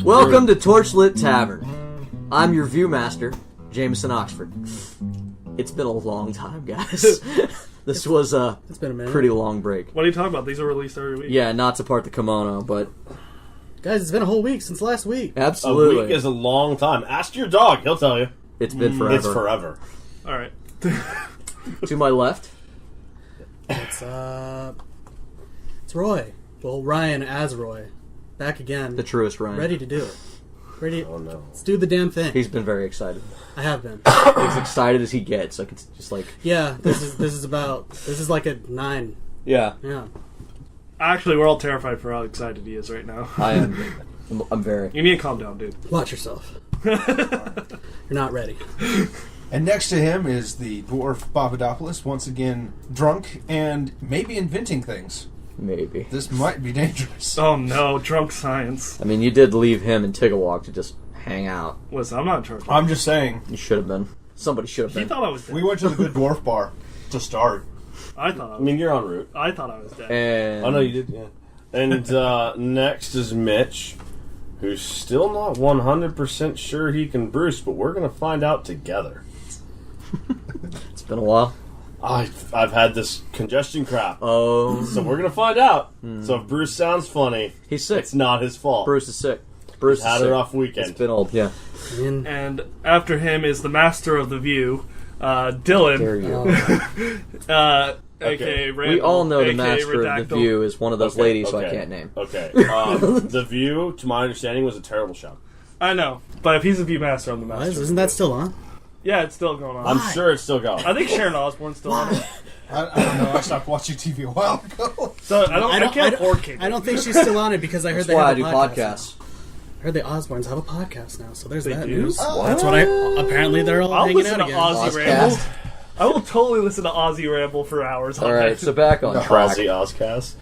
Welcome to Torchlit Tavern. I'm your viewmaster, Jameson Oxford. It's been a long time, guys. This was it's been a minute. Pretty long break. What are you talking about? These are released every week. Yeah, not to part the kimono, but... Guys, it's been a whole week since last week. Absolutely. A week is a long time. Ask your dog, he'll tell you. It's been forever. It's forever. All right. To my left. It's Roy. Well, Ryan as Roy. Back again. The truest Ryan. Ready to do it. Ready. Oh no. Let's do the damn thing. He's been very excited. I have been. As excited as he gets. Like, it's just like... Yeah, this is like a 9. Yeah. Yeah. Actually, we're all terrified for how excited he is right now. I am. I'm very... You need to calm down, dude. Watch yourself. You're not ready. And next to him is the dwarf Papadopoulos, once again drunk and maybe inventing things. Maybe. This might be dangerous. Oh no, drunk science. I mean, you did leave him and Tigawog to just hang out. Listen, I'm not in charge. I'm just saying. You should have been. Somebody should have He been. thought I was dead. We went to the good dwarf bar to start. I thought I I was mean, you're en route. I thought I was dead. And... Oh no, you did, yeah. And next is Mitch, who's still not 100% sure he can Bruce, but we're going to find out together. It's been a while. I've had this congestion crap. Oh. So we're going to find out. So if Bruce sounds funny, He's sick. it's not his fault. Bruce is sick. Bruce He's had is a sick. rough weekend. It's been old, yeah. And after him is the master of the view, Dillon. There you go. A.K.A. Randall. We all know the AKA master of Redactyl. the View is one of those Okay, ladies who I okay. can't name. Okay. The View, to my understanding, was a terrible show. I know, but if he's the view master, I'm the master. Isn't that still on? Yeah, it's still going on. I'm sure it's still going. I think Sharon Osbourne's still on it. I don't know. I stopped watching TV a while ago. So I can't afford cable. I don't think she's still on it because I heard That's they why I have do a podcast. podcasts. Now. I heard the Osbournes have a podcast now, so there's They that do? news. That's what I... Apparently they're all I'll hanging listen out to again. Ozzy Ozcast. Ramble. I will totally listen to Ozzy Ramble for hours. All right, so back on track. Ozzy Ozcast.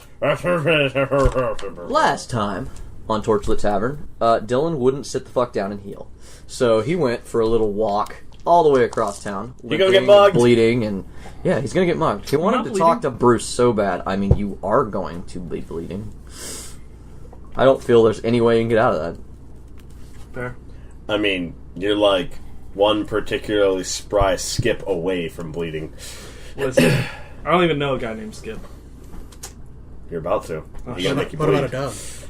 Last time on Torchlit Tavern, Dillon wouldn't sit the fuck down and heal. So he went for a little walk all the way across town. You gonna limping get and mugged? bleeding, and yeah, he's gonna get mugged. He wanted not to bleeding. talk to Bruce so bad. I mean, you are going to be bleeding. I don't feel there's any way you can get out of that. Fair. I mean, you're like one particularly spry skip away from bleeding. Listen, I don't even know a guy named Skip. You're about to. Oh, You gotta make you What about a bleed. dove?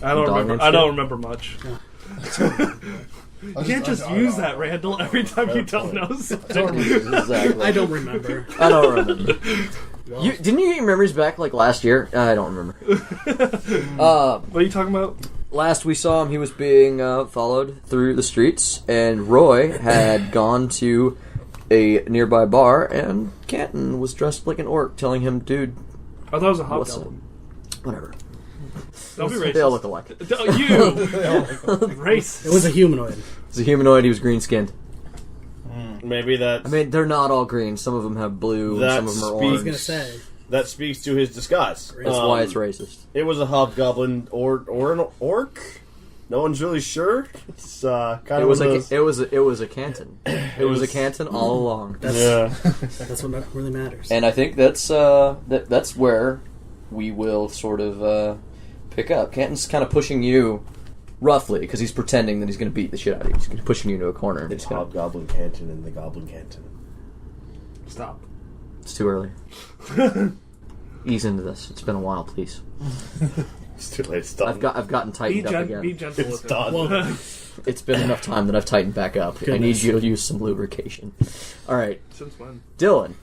I don't Dog remember. named I don't Skip? remember much. You You can't just use that, Randall, every time you don't know something. Exactly. I don't remember. I don't remember. Didn't you get your memories back like last year? I don't remember. What are you talking about? Last we saw him, he was being followed through the streets, and Roy had gone to a nearby bar, and Canton was dressed like an orc, telling him, "Dude, I thought it was a what's up?" hobgoblin. Whatever. Don't be racist. They all look alike. You! Racist. It was a humanoid. He's a humanoid. He was green skinned. Maybe that I mean, they're not all green. Some of them have blue, and That some of them are I orange. was going to say. that speaks to his disguise. That's why it's racist. It was a hobgoblin or an orc. No one's really sure. It's kind It of was one of those. it was a Canton. It was a Canton all along. Yeah. That's what really matters. And I think that's where we will sort of pick up. Canton's kind of pushing you, roughly, because he's pretending that he's going to beat the shit out of you. He's pushing you into a corner. It's Hobgoblin Canton and the Goblin Canton. Stop. It's too early. Ease into this. It's been a while, please. It's too late. It's done. I've gotten tightened up again. Be gentle It's with done. it. It's been enough time that I've tightened back up. I need you to use some lubrication. All right, Since when? Dylan.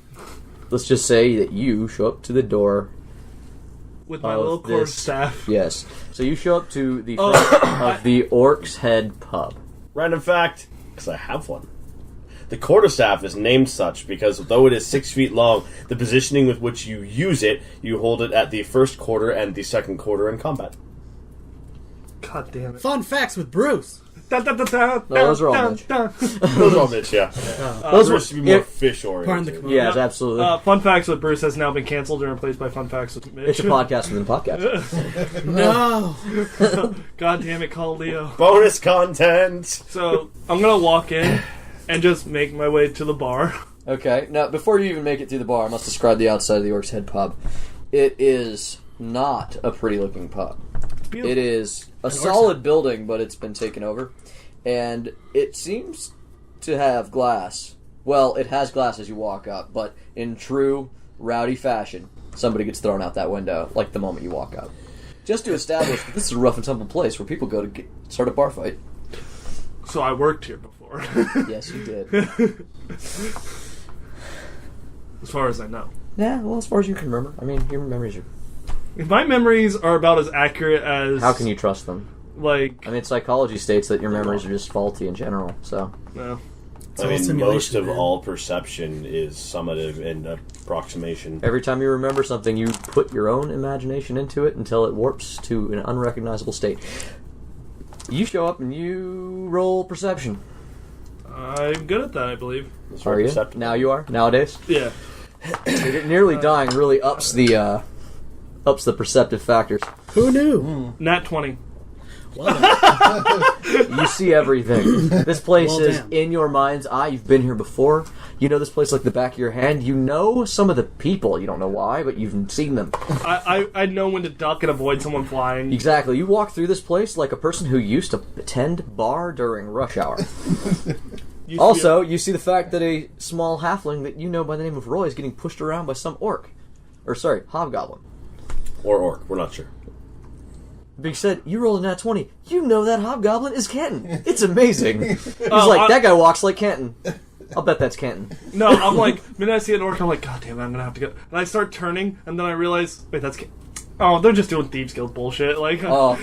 Let's just say that you show up to the door. With my Of little cord this- staff. Yes. So you show up to the front of the Orc's Head pub. Random fact, because I have one. The quarterstaff is named such because though it is 6 feet long, the positioning with which you use it, you hold it at the first quarter and the second quarter in combat. God damn it. Fun facts with Bruce. Da, da, da, da, No, those are all da, Mitch. da. Those are all Mitch, yeah. Those Those should be more it- fish Pardon the oriented. commotion. Yes, absolutely. Fun Facts with Bruce has now been canceled and replaced by Fun Facts with Mitch. It's a podcast within a podcast. No. God damn it, call Leo. Bonus content! So, I'm gonna walk in and just make my way to the bar. Okay. Now, before you even make it through the bar, I must describe the outside of the Orc's Head pub. It is not a pretty-looking pub. beautiful. It is a solid building, but it's been taken over. And it seems to have glass. Well, it has glass as you walk up, but in true rowdy fashion, somebody gets thrown out that window, like the moment you walk up. Just to establish that this is a rough and tumble place where people go to start a bar fight. So I worked here before. Yes, you did. As far as I know. Yeah, well, as far as you can remember. I mean, your memories are... If my memories are about as accurate as... How can you trust them? Like... I mean, psychology states that your memories are just faulty in general, so... No. It's I all mean, most simulation, of man. all perception is summative and approximation. Every time you remember something, you put your own imagination into it until it warps to an unrecognizable state. You show up and you roll perception. I'm good at that, I believe. It's Are you? perceptible. Now you are? Nowadays? Yeah. Nearly dying really ups the perceptive factors. Who knew? Nat 20. Well done. You see everything. This place Well, is damn. in your mind's eye. You've been here before. You know this place like the back of your hand. You know some of the people. You don't know why, but you've seen them. I know when to duck and avoid someone flying. Exactly. You walk through this place like a person who used to attend bar during rush hour. Also, you see the fact that a small halfling that you know by the name of Roy is getting pushed around by some orc. Or, sorry, hobgoblin. Or orc, we're not sure. Big said, you rolled a nat 20. You know that hobgoblin is Kenton. It's amazing. He's Oh, like, that guy walks like Kenton. I'll bet that's Kenton. No, I'm like, when I see an orc, I'm like, God damn it, I'm gonna have to go. And I start turning, and then I realize, wait, that's... Oh, they're just doing Thieves Guild bullshit. Like, Oh,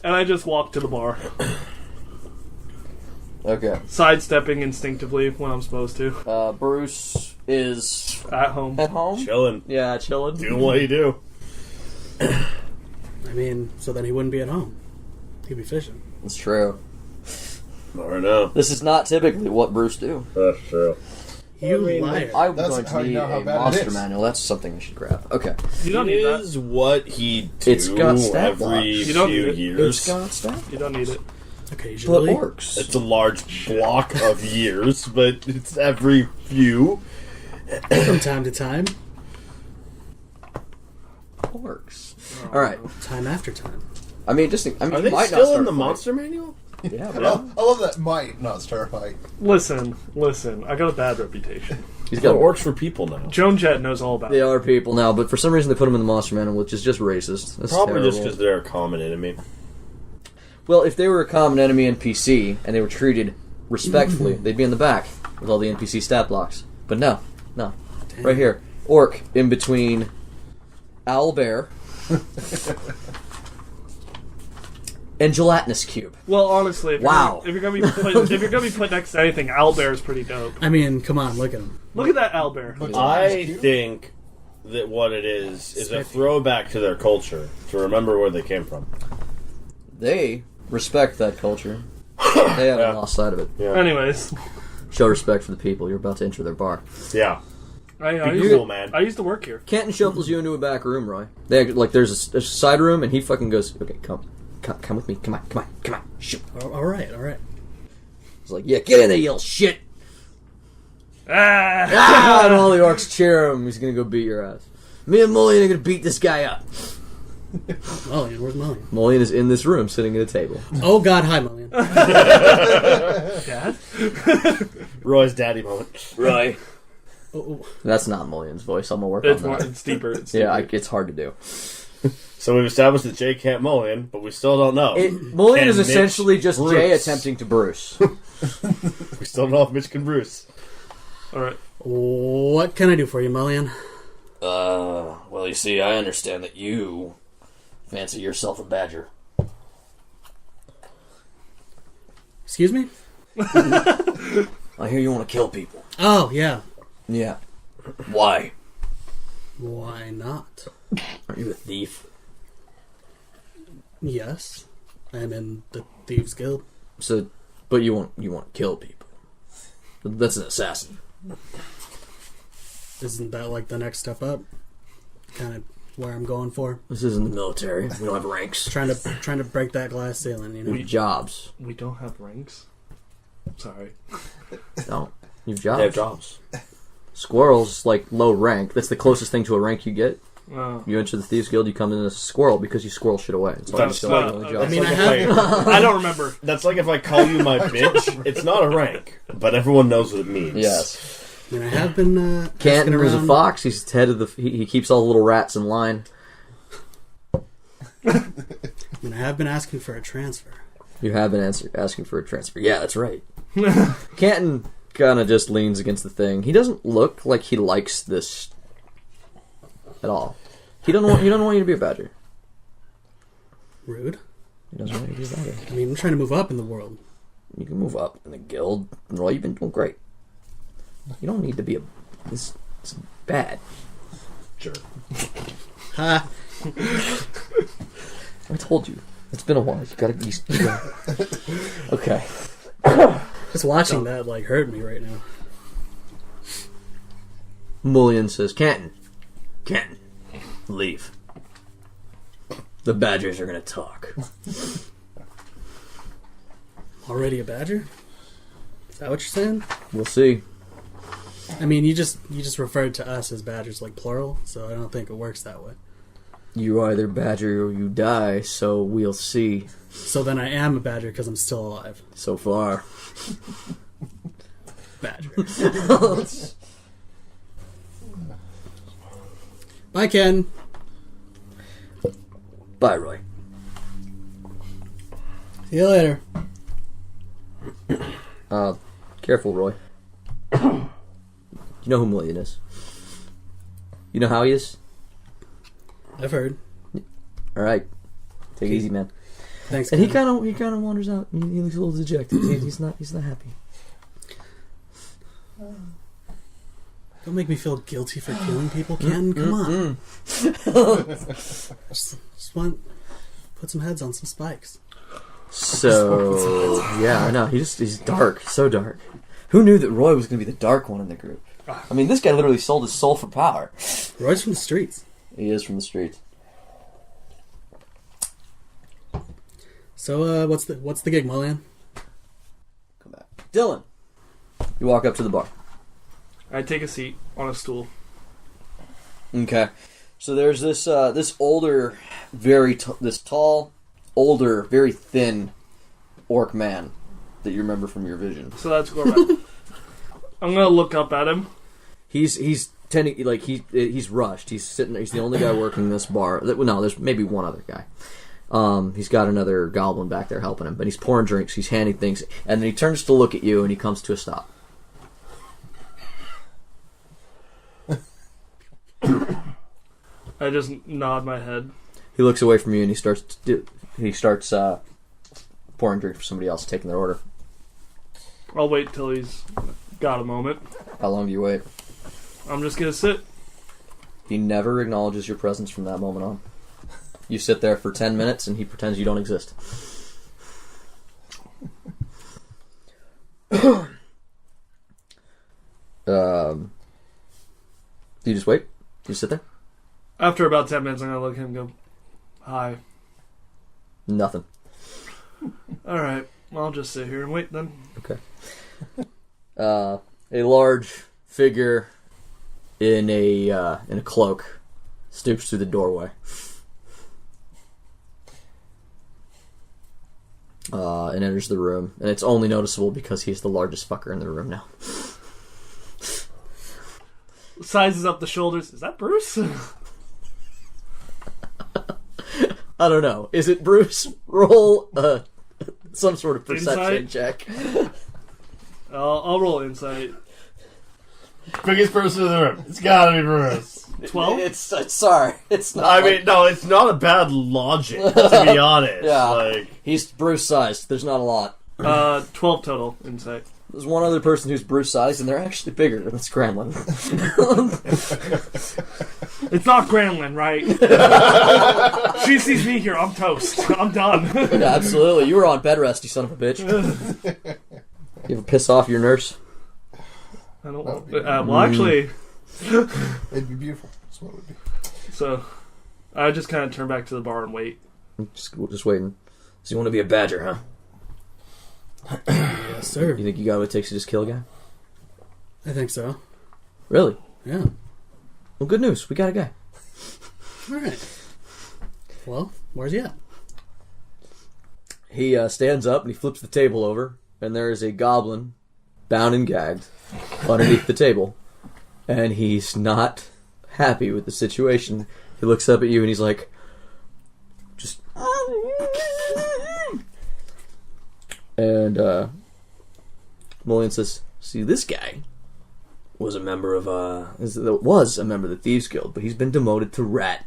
and I just walk to the bar, okay. sidestepping instinctively when I'm supposed to. Bruce is At home. at home? Chilling. Yeah, chilling. Doing what you do. I mean, so then he wouldn't be at home. He'd be fishing. That's true. I don't know. This is not typically what Bruce do. That's true. You I mean, liar. I'm That's going how to you need know how a bad it monster is. manual. That's something I should grab. Okay. You don't It need that. is what he do It's got stat blocks. every You don't few need it. years. It's got stuff. You don't need it. But Occasionally. orcs. It's a large block of years, but it's every few. From time to time. Orcs. Alright. Time after time. I mean, just... I mean, Are you they might not still start in the a fight. monster manual? Yeah, I bro. love that might not start a fight. Listen. I got a bad reputation. He's They're got orcs for people now. Joan Jett knows all about They it. are people now, but for some reason they put them in the monster manual, which is just racist. That's Probably terrible. just because they're a common enemy. Well, if they were a common enemy NPC and they were treated respectfully, they'd be in the back with all the NPC stat blocks. But no. Damn. Right here. Orc in between owlbear and gelatinous cube. Well, honestly, Wow. if you're gonna be put next to anything, owlbear is pretty dope. I mean, come on, look at him. Look at that owlbear. But I think that what it is a Spiffy. throwback to their culture, to remember where they came from. They respect that culture. They haven't Yeah. lost sight of it. Yeah. Anyways, Show respect for the people. You're about to enter their bar. Yeah. I Be used, cool, man. I used to work here. Canton shuffles you into a back room, Roy. They act, like there's a side room, and he fucking goes, "Okay, come with me. Come on, shoot." All right. He's like, "Yeah, get in there, you little shit!" Ah! Ah, and all the orcs cheer him. He's gonna go beat your ass. Me and Mullion are gonna beat this guy up. Mullion, where's Mullion? Mullion is in this room, sitting at a table. Oh God, hi Mullion. Dad? Roy's daddy moment. Right. Oh, That's not Mullion's voice. I'm gonna work It's on more, that. it's deeper. It's Yeah, deeper. it's hard to do. So we've established that Jay can't Mullion, but we still don't know. Mullion is Mitch essentially just Jay Bruce? attempting to Bruce. We still don't know if Mitch can Bruce. All right. what can I do for you, Mullion? Well, you see, I understand that you fancy yourself a badger. Excuse me? I hear you want to kill people. Oh yeah. Yeah. Why? Why not? Aren't you a thief? Yes, I'm in the Thieves Guild. So, but you want to kill people. That's an assassin. Isn't that like the next step up? Kind of where I'm going for. This isn't the military. We don't have ranks. Trying to break that glass ceiling, you know. We have jobs. We don't have ranks. Sorry. No, you have They have jobs. jobs. Squirrel's like low rank. That's the closest thing to a rank you get. You enter the Thieves Guild, you come in as a squirrel because you squirrel shit away. It's all you still have on the job. I mean, Like I if have. I don't remember. That's like if I call you my bitch. It's not a rank, but everyone knows what it means. Yes. I mean, I have been. Canton asking is a around. fox. He's head of the. He keeps all the little rats in line. I mean, I have been asking for a transfer. You have been asking for a transfer. Yeah, that's right. Canton kind of just leans against the thing. He doesn't look like he likes this at all. He don't want you to be a badger. Rude. He doesn't want you to be a badger. I mean, I'm trying to move up in the world. You can move up in the guild. Roy, you've been doing great. You don't need to be it's bad. Sure. Ha! I told you. It's been a while. You gotta. Okay. Just watching that hurt me right now. Mullion says, Canton, leave. The badgers are gonna talk. Already a badger? Is that what you're saying? We'll see. I mean, you just referred to us as badgers plural, so I don't think it works that way. You either badger or you die, so we'll see. So then I am a badger because I'm still alive. So far. Badger. Bye, Ken. Bye, Roy. See you later. Careful, Roy. You know who Mullion is. You know how he is? I've heard. Alright. Take it easy, man. Thanks, And Ken. he kind of wanders out. He looks a little dejected. He's not happy. Don't make me feel guilty for killing people, Ken. Come on. Just want put some heads on some spikes. So yeah, I know. He's dark, so dark. Who knew that Roy was going to be the dark one in the group? I mean, this guy literally sold his soul for power. Roy's from the streets. He is from the streets. So what's the gig, Mullion? Come back, Dillon. You walk up to the bar. I take a seat on a stool. Okay, so there's this older, this tall, older, very thin orc man that you remember from your vision. So that's Gorbat. I'm gonna look up at him. He's tending he's rushed. He's sitting. He's the only guy working this bar. No, there's maybe one other guy. He's got another goblin back there helping him, but he's pouring drinks. He's handing things, and then he turns to look at you, and he comes to a stop. I just nod my head. He looks away from you, and he starts pouring drink for somebody else, taking their order. I'll wait till he's got a moment. How long do you wait? I'm just gonna sit. He never acknowledges your presence from that moment on. You sit there for 10 minutes, and he pretends you don't exist. Do you just wait? Do you sit there? After about 10 minutes, I'm gonna look at him and go, "Hi." Nothing. Alright, I'll just sit here and wait then. Okay. A large figure in a cloak stoops through the doorway. And enters the room, and it's only noticeable because he's the largest fucker in the room now. Sizes up the shoulders. Is that Bruce? I don't know. Is it Bruce? Roll some sort of perception Insight? check. I'll roll insight. Biggest person in the room. It's gotta be Bruce. 12? It's sorry. It's not. I mean, no, it's not a bad logic, to be honest. Yeah. He's Bruce sized. There's not a lot. 12 total insight. There's one other person who's Bruce sized, and they're actually bigger than Scramblin. It's not Granlin, right? She sees me here. I'm toast. I'm done. Yeah, absolutely. You were on bed rest, you son of a bitch. You ever piss off your nurse? I don't want. Well, actually. It'd be beautiful. That's what it would be. So, I just kind of turn back to the bar and wait. Just waiting. So you want to be a badger, huh? Yes, sir. You think you got what it takes to just kill a guy? I think so. Really? Yeah. Well, good news. We got a guy. All right. Well, where's he at? He stands up and he flips the table over, and there is a goblin bound and gagged underneath the table. And he's not happy with the situation. He looks up at you and he's like, just... And Mullion says, see, this guy was a member of the Thieves Guild, but he's been demoted to rat.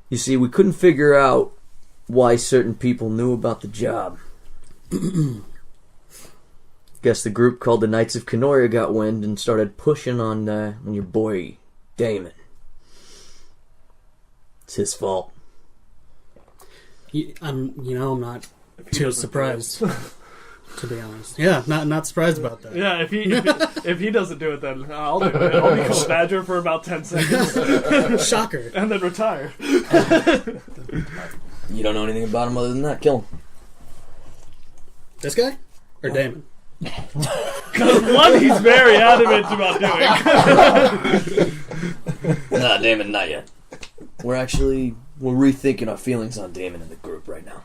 You see, we couldn't figure out why certain people knew about the job. Guess the group called the Knights of Kenoria got wind and started pushing on your boy Damon. It's his fault. I'm not too surprised, to be honest. Yeah, not surprised about that. Yeah, if he doesn't do it, then I'll do it. I'll become Badger for about 10 seconds. Shocker. And then retire. You don't know anything about him other than that. Kill him. This guy? Or Damon? Because one, he's very adamant about doing. Nah, Damon, not yet. We're rethinking our feelings on Damon in the group right now.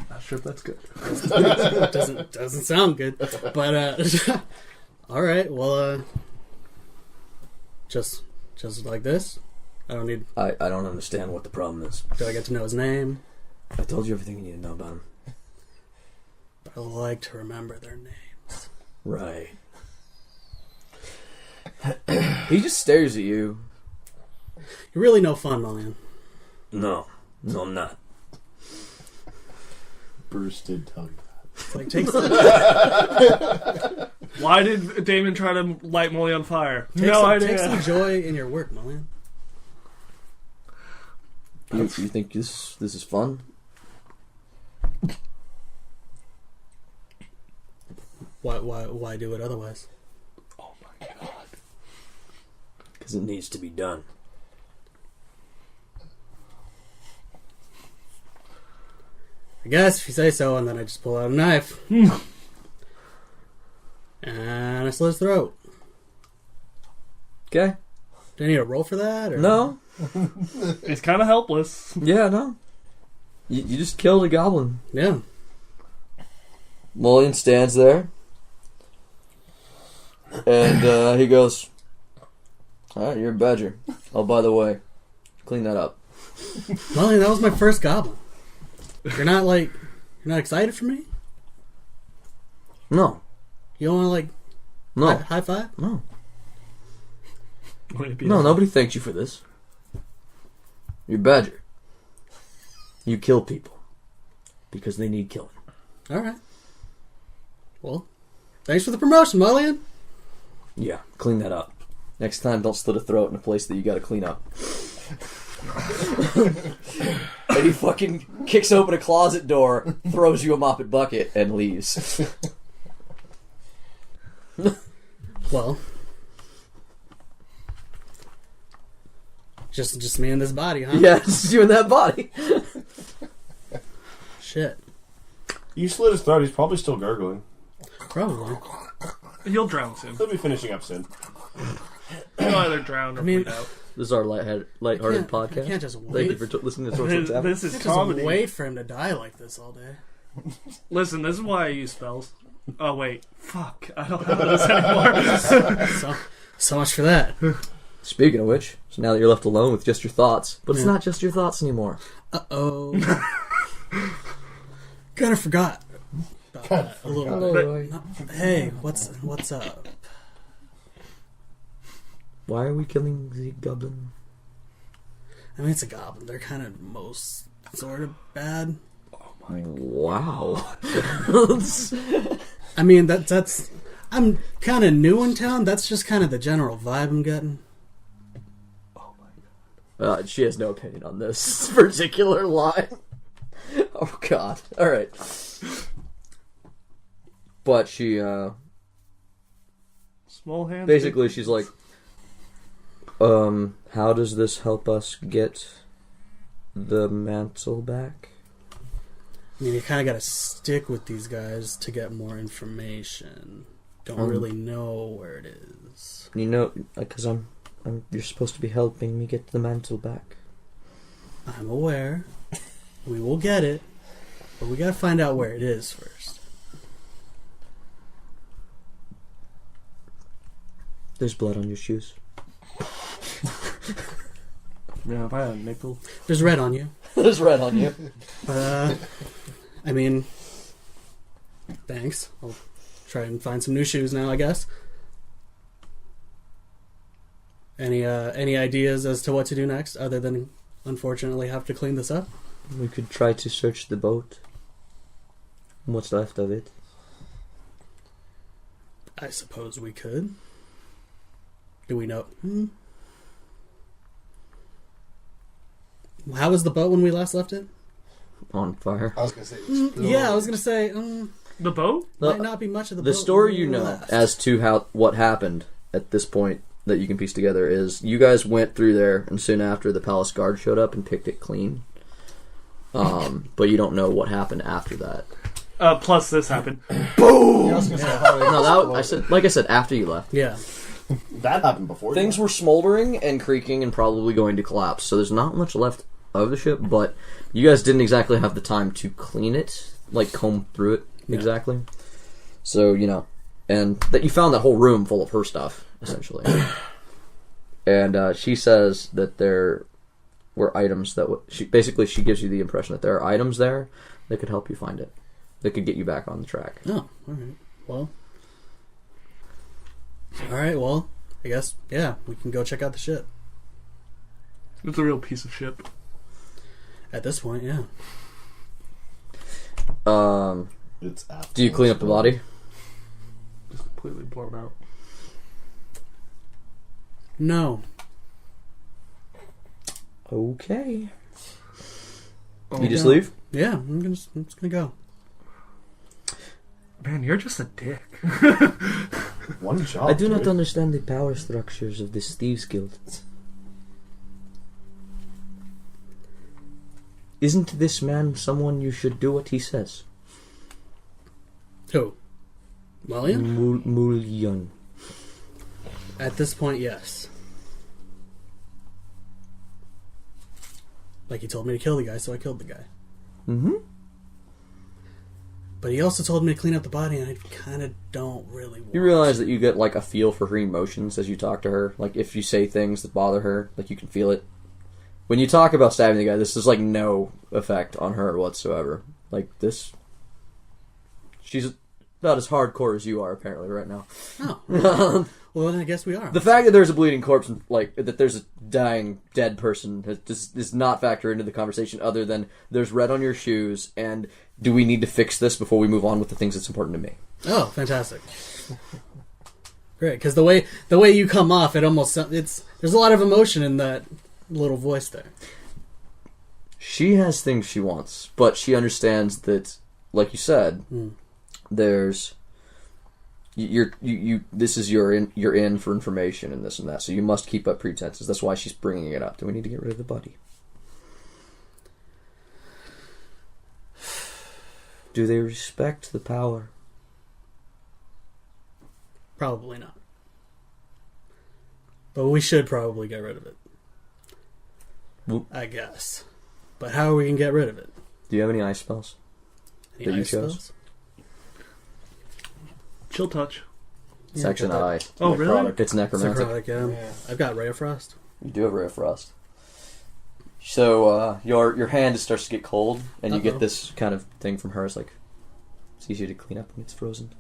Not sure if that's good. doesn't sound good. But all right, well, just like this. I don't need. I don't understand what the problem is. Do I get to know his name? I told you everything you need to know about him. But I like to remember their names. Right. He just stares at you. You're really no fun, Mullion. No, I'm not. Bruce did tell you It's like, take some, Why did Damon try to light Molly on fire? take some joy in your work, Mullion. You think this is fun? Why do it otherwise? Oh my god. Because it needs to be done. I guess if you say so, and then I just pull out a knife. And I slit his throat. Okay. Do I need a roll for that? Or? No. He's kind of helpless. Yeah, no. You just killed a goblin. Yeah. Mullion stands there. And he goes, alright, you're a badger. Oh, by the way, clean that up. Mullion, that was my first goblin. You're not excited for me? No. You don't want to No. high five? No. No, nobody thanks you for this. You're a badger. You kill people. Because they need killing. Alright. Well, thanks for the promotion, Mullion. Yeah, clean that up. Next time, don't slit a throat in a place that you gotta clean up. And he fucking kicks open a closet door, throws you a mop and bucket, and leaves. Well, just me and this body, huh? Yeah, just you and that body. Shit. You slit his throat, he's probably still gurgling. Probably. He'll drown soon. He'll be finishing up soon. He'll either drown or bleed out. This is our lighthearted podcast. I can't just Thank wait. you for listening to Torchlit Tavern. This is Just comedy. wait for him to die like this all day. Listen, this is why I use spells. Oh wait, fuck! I don't have this anymore. So much for that. Speaking of which, so now that you're left alone with just your thoughts, but it's Yeah. not just your thoughts anymore. Uh-oh. Kinda forgot about that a little bit. Hey, what's up? Why are we killing the goblin? I mean, it's a goblin. They're kind of most sort of bad. Wow. I mean, that's... I'm kind of new in town. That's just kind of the general vibe I'm getting. She has no opinion on this particular line. Oh god. Alright. But she, Small hands. basically she's like, how does this help us get the mantle back? I mean, you kind of got to stick with these guys to get more information. don't really know where it is. You know, because you're supposed to be helping me get the mantle back. I'm aware. We will get it, but we gotta find out where it is first. There's blood on your shoes. Yeah, if I had a nickel. There's red on you. There's red on you. I mean, thanks. I'll try and find some new shoes now, I guess. Any ideas as to what to do next, other than unfortunately have to clean this up? We could try to search the boat. What's left of it? I suppose we could. Do we know? How was the boat when we last left it? On fire. I was gonna say. Yeah, I was gonna say The boat? might not be much of the boat. The story when you we know left. as to what happened at this point that you can piece together is you guys went through there, and soon after the palace guard showed up and picked it clean. But you don't know what happened after that. Plus this happened. Boom! I was gonna say, how did it No, explode? like I said, after you left. Yeah. That happened before. Things were smoldering and creaking and probably going to collapse, so there's not much left of the ship, but you guys didn't exactly have the time to clean it, like comb through it exactly. So, and that you found that whole room full of her stuff, essentially. And she says that there were items that she gives you the impression that there are items there that could help you find it, that could get you back on the track. Oh, alright, well, I guess, yeah, we can go check out the ship. It's a real piece of shit. At this point, yeah. It's after Do you clean up the body? Just completely blown out. No. Okay. Oh, You just no. leave? Yeah, I'm just gonna go. Man, you're just a dick. One job. I do not dude. understand the power structures of this thieves guild. Isn't this man someone you should do what he says? Who? William? Mullion. At this point, yes. Like, he told me to kill the guy, so I killed the guy. Mm-hmm. But he also told me to clean up the body, and I kind of don't really want You realize that you get, like, a feel for her emotions as you talk to her. Like, if you say things that bother her, like, you can feel it. When you talk about stabbing the guy, this is, like, no effect on her whatsoever. Like, this... She's about as hardcore as you are, apparently, right now. Oh. Well, then I guess we are. The fact that there's a bleeding corpse, and, like, that there's a dying, dead person does not factor into the conversation other than there's red on your shoes, and do we need to fix this before we move on with the things that's important to me? Oh, fantastic. Great, because the way you come off, there's a lot of emotion in that little voice there. She has things she wants, but she understands that, like you said, there's this is you're in for information and this and that, so you must keep up pretenses. That's why she's bringing it up. Do we need to get rid of the body? Do they respect the power? Probably not. But we should probably get rid of it. Well, I guess. But how are we going to get rid of it? do you have any ice spells? Any That you ice chose? spells? Chill touch. It's Yeah, actually got not that. ice. Oh, really? It's necromantic. Necrotic, Yeah. I've got Ray of Frost. You do have Ray of Frost. So your hand starts to get cold, and you Uh-oh. get this kind of thing from her. It's like, it's easier to clean up when it's frozen.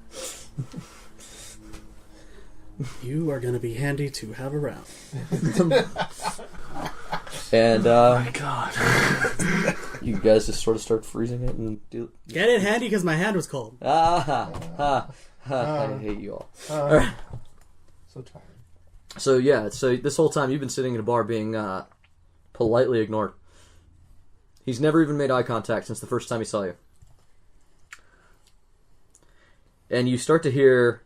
You are going to be handy to have around. And Oh my god. you guys just sort of start freezing it and do. Get it handy because my hand was cold. I hate you all. So tired. So yeah, so this whole time you've been sitting in a bar being politely ignored. He's never even made eye contact since the first time he saw you. And you start to hear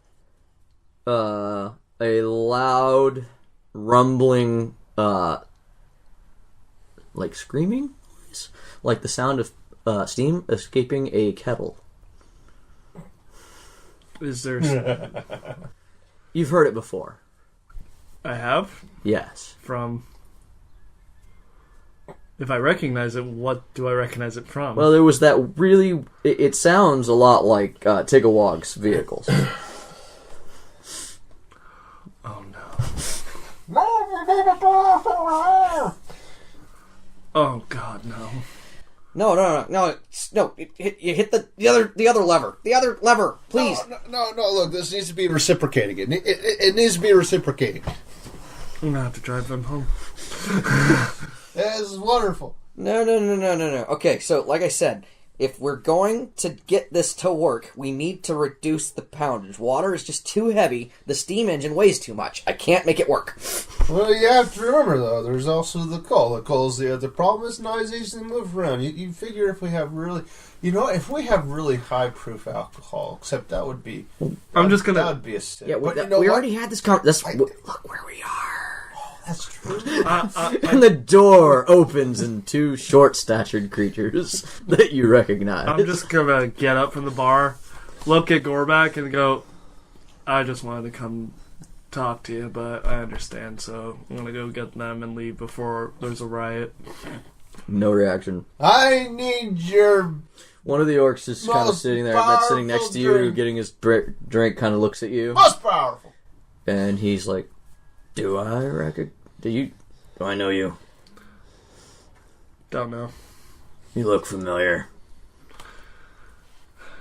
a loud, rumbling, like screaming noise, like the sound of steam escaping a kettle. Is there... You've heard it before. I have? Yes. From... If I recognize it, what do I recognize it from? Well, there was that really... It sounds a lot like Tigawog's vehicles. Oh, no. Oh, God, no. No. You hit the other lever. The other lever, please. No. Look, this needs to be reciprocating. It needs to be reciprocating. I'm gonna have to drive them home. This is wonderful. No. Okay, so like I said, if we're going to get this to work, we need to reduce the poundage. Water is just too heavy. The steam engine weighs too much. I can't make it work. Well, you have to remember, though, there's also the coal. The coal's the problem is not as easy to move around. You figure if we have really... if we have really high-proof alcohol, except that would be... I'm just gonna... That would be a stick. Yeah, but we already had this conversation. Look where we are. That's true. And the door opens and two short-statured creatures that you recognize. I'm just gonna get up from the bar, look at Gorback, and go, I just wanted to come talk to you, but I understand, so I'm gonna go get them and leave before there's a riot. No reaction. I need your... One of the orcs is kind of sitting there, that's sitting next to you, getting his drink, kind of looks at you. Most powerful. And he's like, do I know you? Don't know. You look familiar.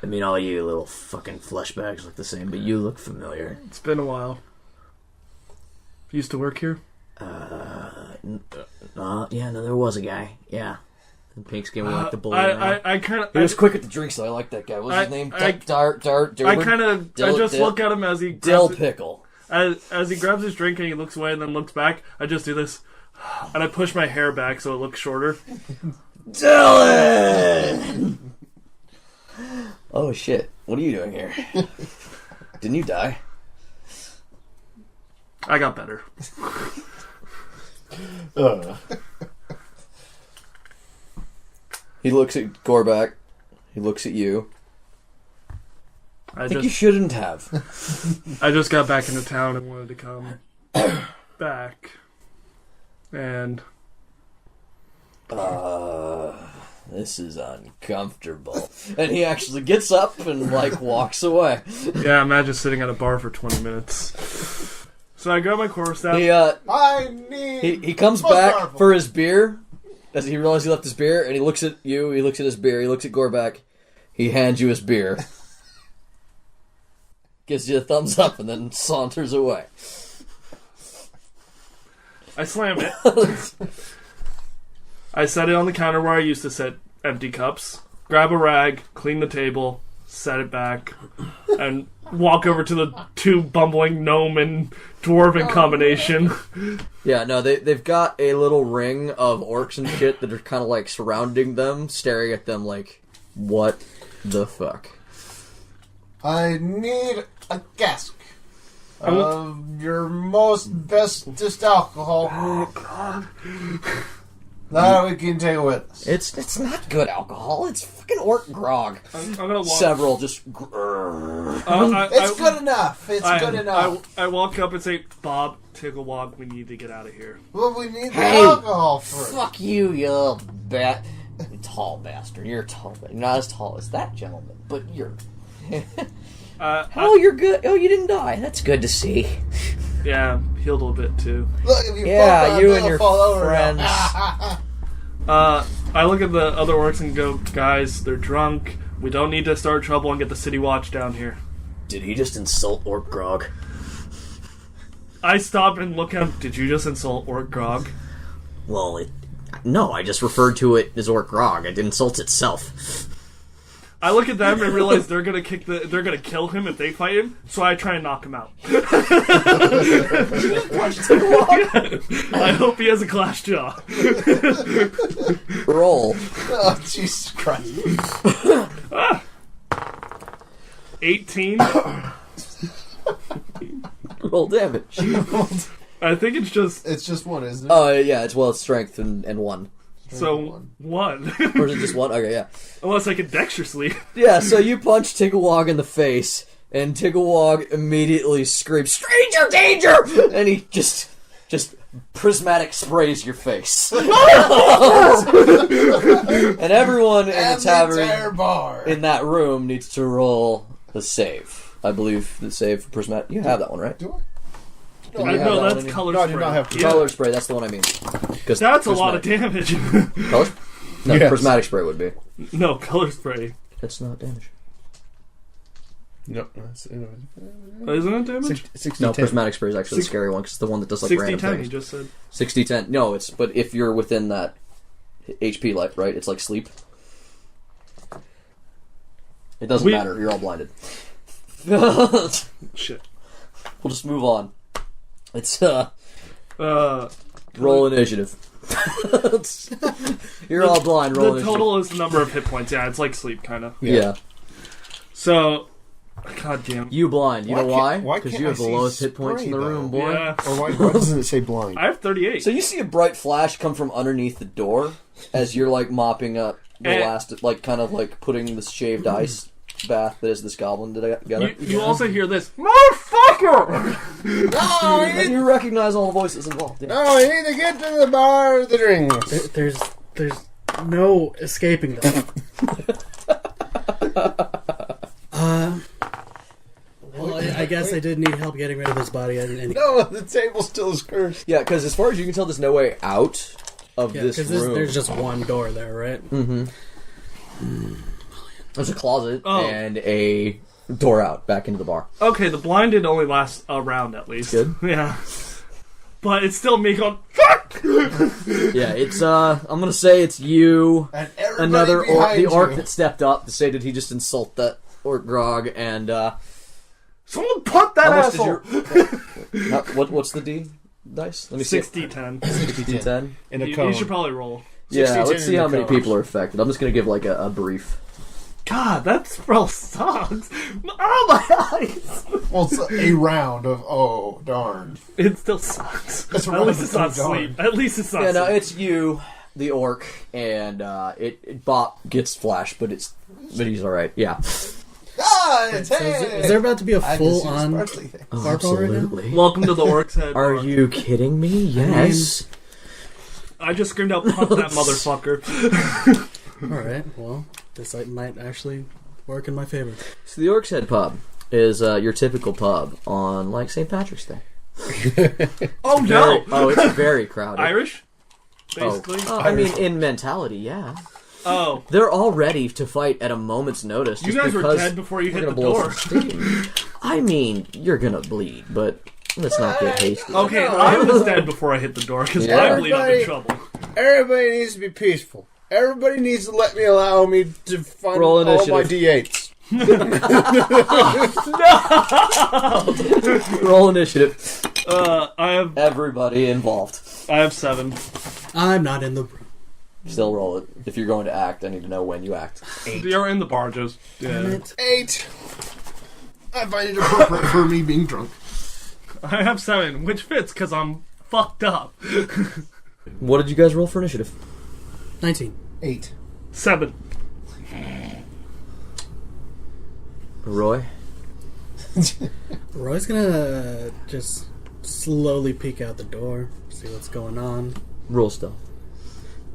I mean, all you little fucking flesh bags look the same, but you look familiar. It's been a while. Used to work here? There was a guy. Yeah. The pink skin with like the bullet. I kind of... He was quick at the drinks, though. I like that guy. What's his name? Dart. I kind of... I just look at him as he... Dill Pickle. As he grabs his drink and he looks away and then looks back, I just do this. And I push my hair back so it looks shorter. Dillon! Oh, shit. What are you doing here? Didn't you die? I got better. He looks at Gorback. He looks at you. I think you shouldn't have. I just got back into town and wanted to come back. And... this is uncomfortable. And he actually gets up and, walks away. Yeah, imagine sitting at a bar for 20 minutes. So I grab my quarterstaff. He comes back for his beer, as he realizes he left his beer, and he looks at you, he looks at his beer, he looks at Gorback, he hands you his beer. Gives you a thumbs up and then saunters away. I slam it. I set it on the counter where I used to set empty cups. Grab a rag, clean the table, set it back, and walk over to the two bumbling gnome and dwarven combination. Yeah, no, they've got a little ring of orcs and shit that are kind of surrounding them, staring at them like, what the fuck? I need a cask of your most bestest alcohol. Oh, God. That we can take with us. It's not good alcohol. It's fucking orc grog. I'm gonna walk... Several just... It's good enough. Good enough. I walk up and say, Bob, Tigawog, we need to get out of here. Well, we need the alcohol first. Fuck you, you little tall bastard. You're tall. You're not as tall as that gentleman, but you're... you're good. Oh, you didn't die. That's good to see. Yeah, healed a little bit too. Look, if you you and your friends. I look at the other orcs and go, guys, they're drunk. We don't need to start trouble and get the city watch down here. Did he just insult Orc Grog? I stop and look at him. Did you just insult Orc Grog? Well, no, I just referred to it as Orc Grog. It insults itself. I look at them and realize they're gonna kill him if they fight him, so I try and knock him out. I hope he has a glass jaw. Roll. Oh, Jesus Christ. 18. Roll damage. I think it's just... It's just one, isn't it? Oh, yeah, it's strength and one. So, one. Or is it just one? Okay, yeah. Unless I can dexterously. Yeah, so you punch Tigawog in the face, And Tigawog immediately screams, "Stranger danger!" And he just prismatic sprays your face. And everyone in the tavern in that room needs to roll the save. I believe the save for prismatic. You have that one, right? Do I? No, that's color No, I spray. do not have Color spray, that's the one I mean. That's a lot of damage. Color? No, Yes. prismatic spray would be. No, color spray. It's not damage. No, Isn't it damage? 60, No, prismatic spray is actually the scary one because it's the one that does like 60-10, random you things. just said. 60-10. No, but if you're within that HP life, right? It's like sleep. It doesn't matter. You're all blinded. Shit. We'll just move on. It's roll initiative. You're all blind. Roll The initiative. total is the number of hit points. Yeah, it's like sleep, kind of. Yeah. So, god damn. You blind. You know why? Why Because can't you have I the see lowest hit points in the spray, room, though? boy. Yeah. Or why doesn't it say blind? I have 38. So you see a bright flash come from underneath the door as you're like mopping up the last, like kind of like putting this shaved ice bath that is this goblin together. You also hear this, motherfucker! And you recognize all the voices involved. Yeah. No, we need to get to the bar of the drinks. There's no escaping them. Well, I guess I did need help getting rid of this body. No, the table still is cursed. Yeah, because as far as you can tell, there's no way out of this room. There's just one door there, right? There's a closet Oh. and a door out back into the bar. Okay, the blinded only lasts a round at least. Good. Yeah. But it's still me going, fuck! Yeah, it's I'm gonna say it's you, And everybody another orc, behind the orc you. that stepped up to say did he just insult that orc grog and Someone put that how much asshole! did you what's the D dice? Let me see. 60-10. 60-10. In a You cone. should probably roll. Yeah, 60-10 let's see in how the many cone. people are affected. I'm just gonna give like a brief. God, that spell sucks. Oh, my eyes! Well, it's a round of, oh, darn. It still sucks. That's At right, least it's not it's darn. sleep. At least it's not Yeah, no, sleep. it's you, the orc, and Bop gets flashed, but he's all right. Yeah, Ah, it's So is there about to be a I can see the full-on sparkly thing. sparkle right now? Welcome to the Orc's Head. Are you kidding me? Yes. I just screamed out, pump that motherfucker. Alright, well, this might actually work in my favor. So the Orc's Head pub is your typical pub on like St. Patrick's Day. Oh, no! Oh, it's very crowded. Irish? Oh. Basically? Oh, I mean, in mentality, yeah. Oh. They're all ready to fight at a moment's notice. You just guys were because dead before you we're hit the gonna blow door. some steam. I mean, you're gonna bleed, but let's not get hasty. Okay, I was dead before I hit the door, because Yeah. I believe I'm in trouble. Everybody needs to be peaceful. Everybody needs to allow me to find Roll all my initiative. D8s. Roll initiative. I Everybody involved. have 7. I'm not in the room. Still roll it. If you're going to act, I need to know when you act. You're in the barges. Damn Yeah. it. 8. I find it appropriate for me being drunk. I have 7, which fits, because I'm fucked up. What did you guys roll for initiative? 19. 8. 7. Roy? Roy's gonna just slowly peek out the door, see what's going on. Roll still.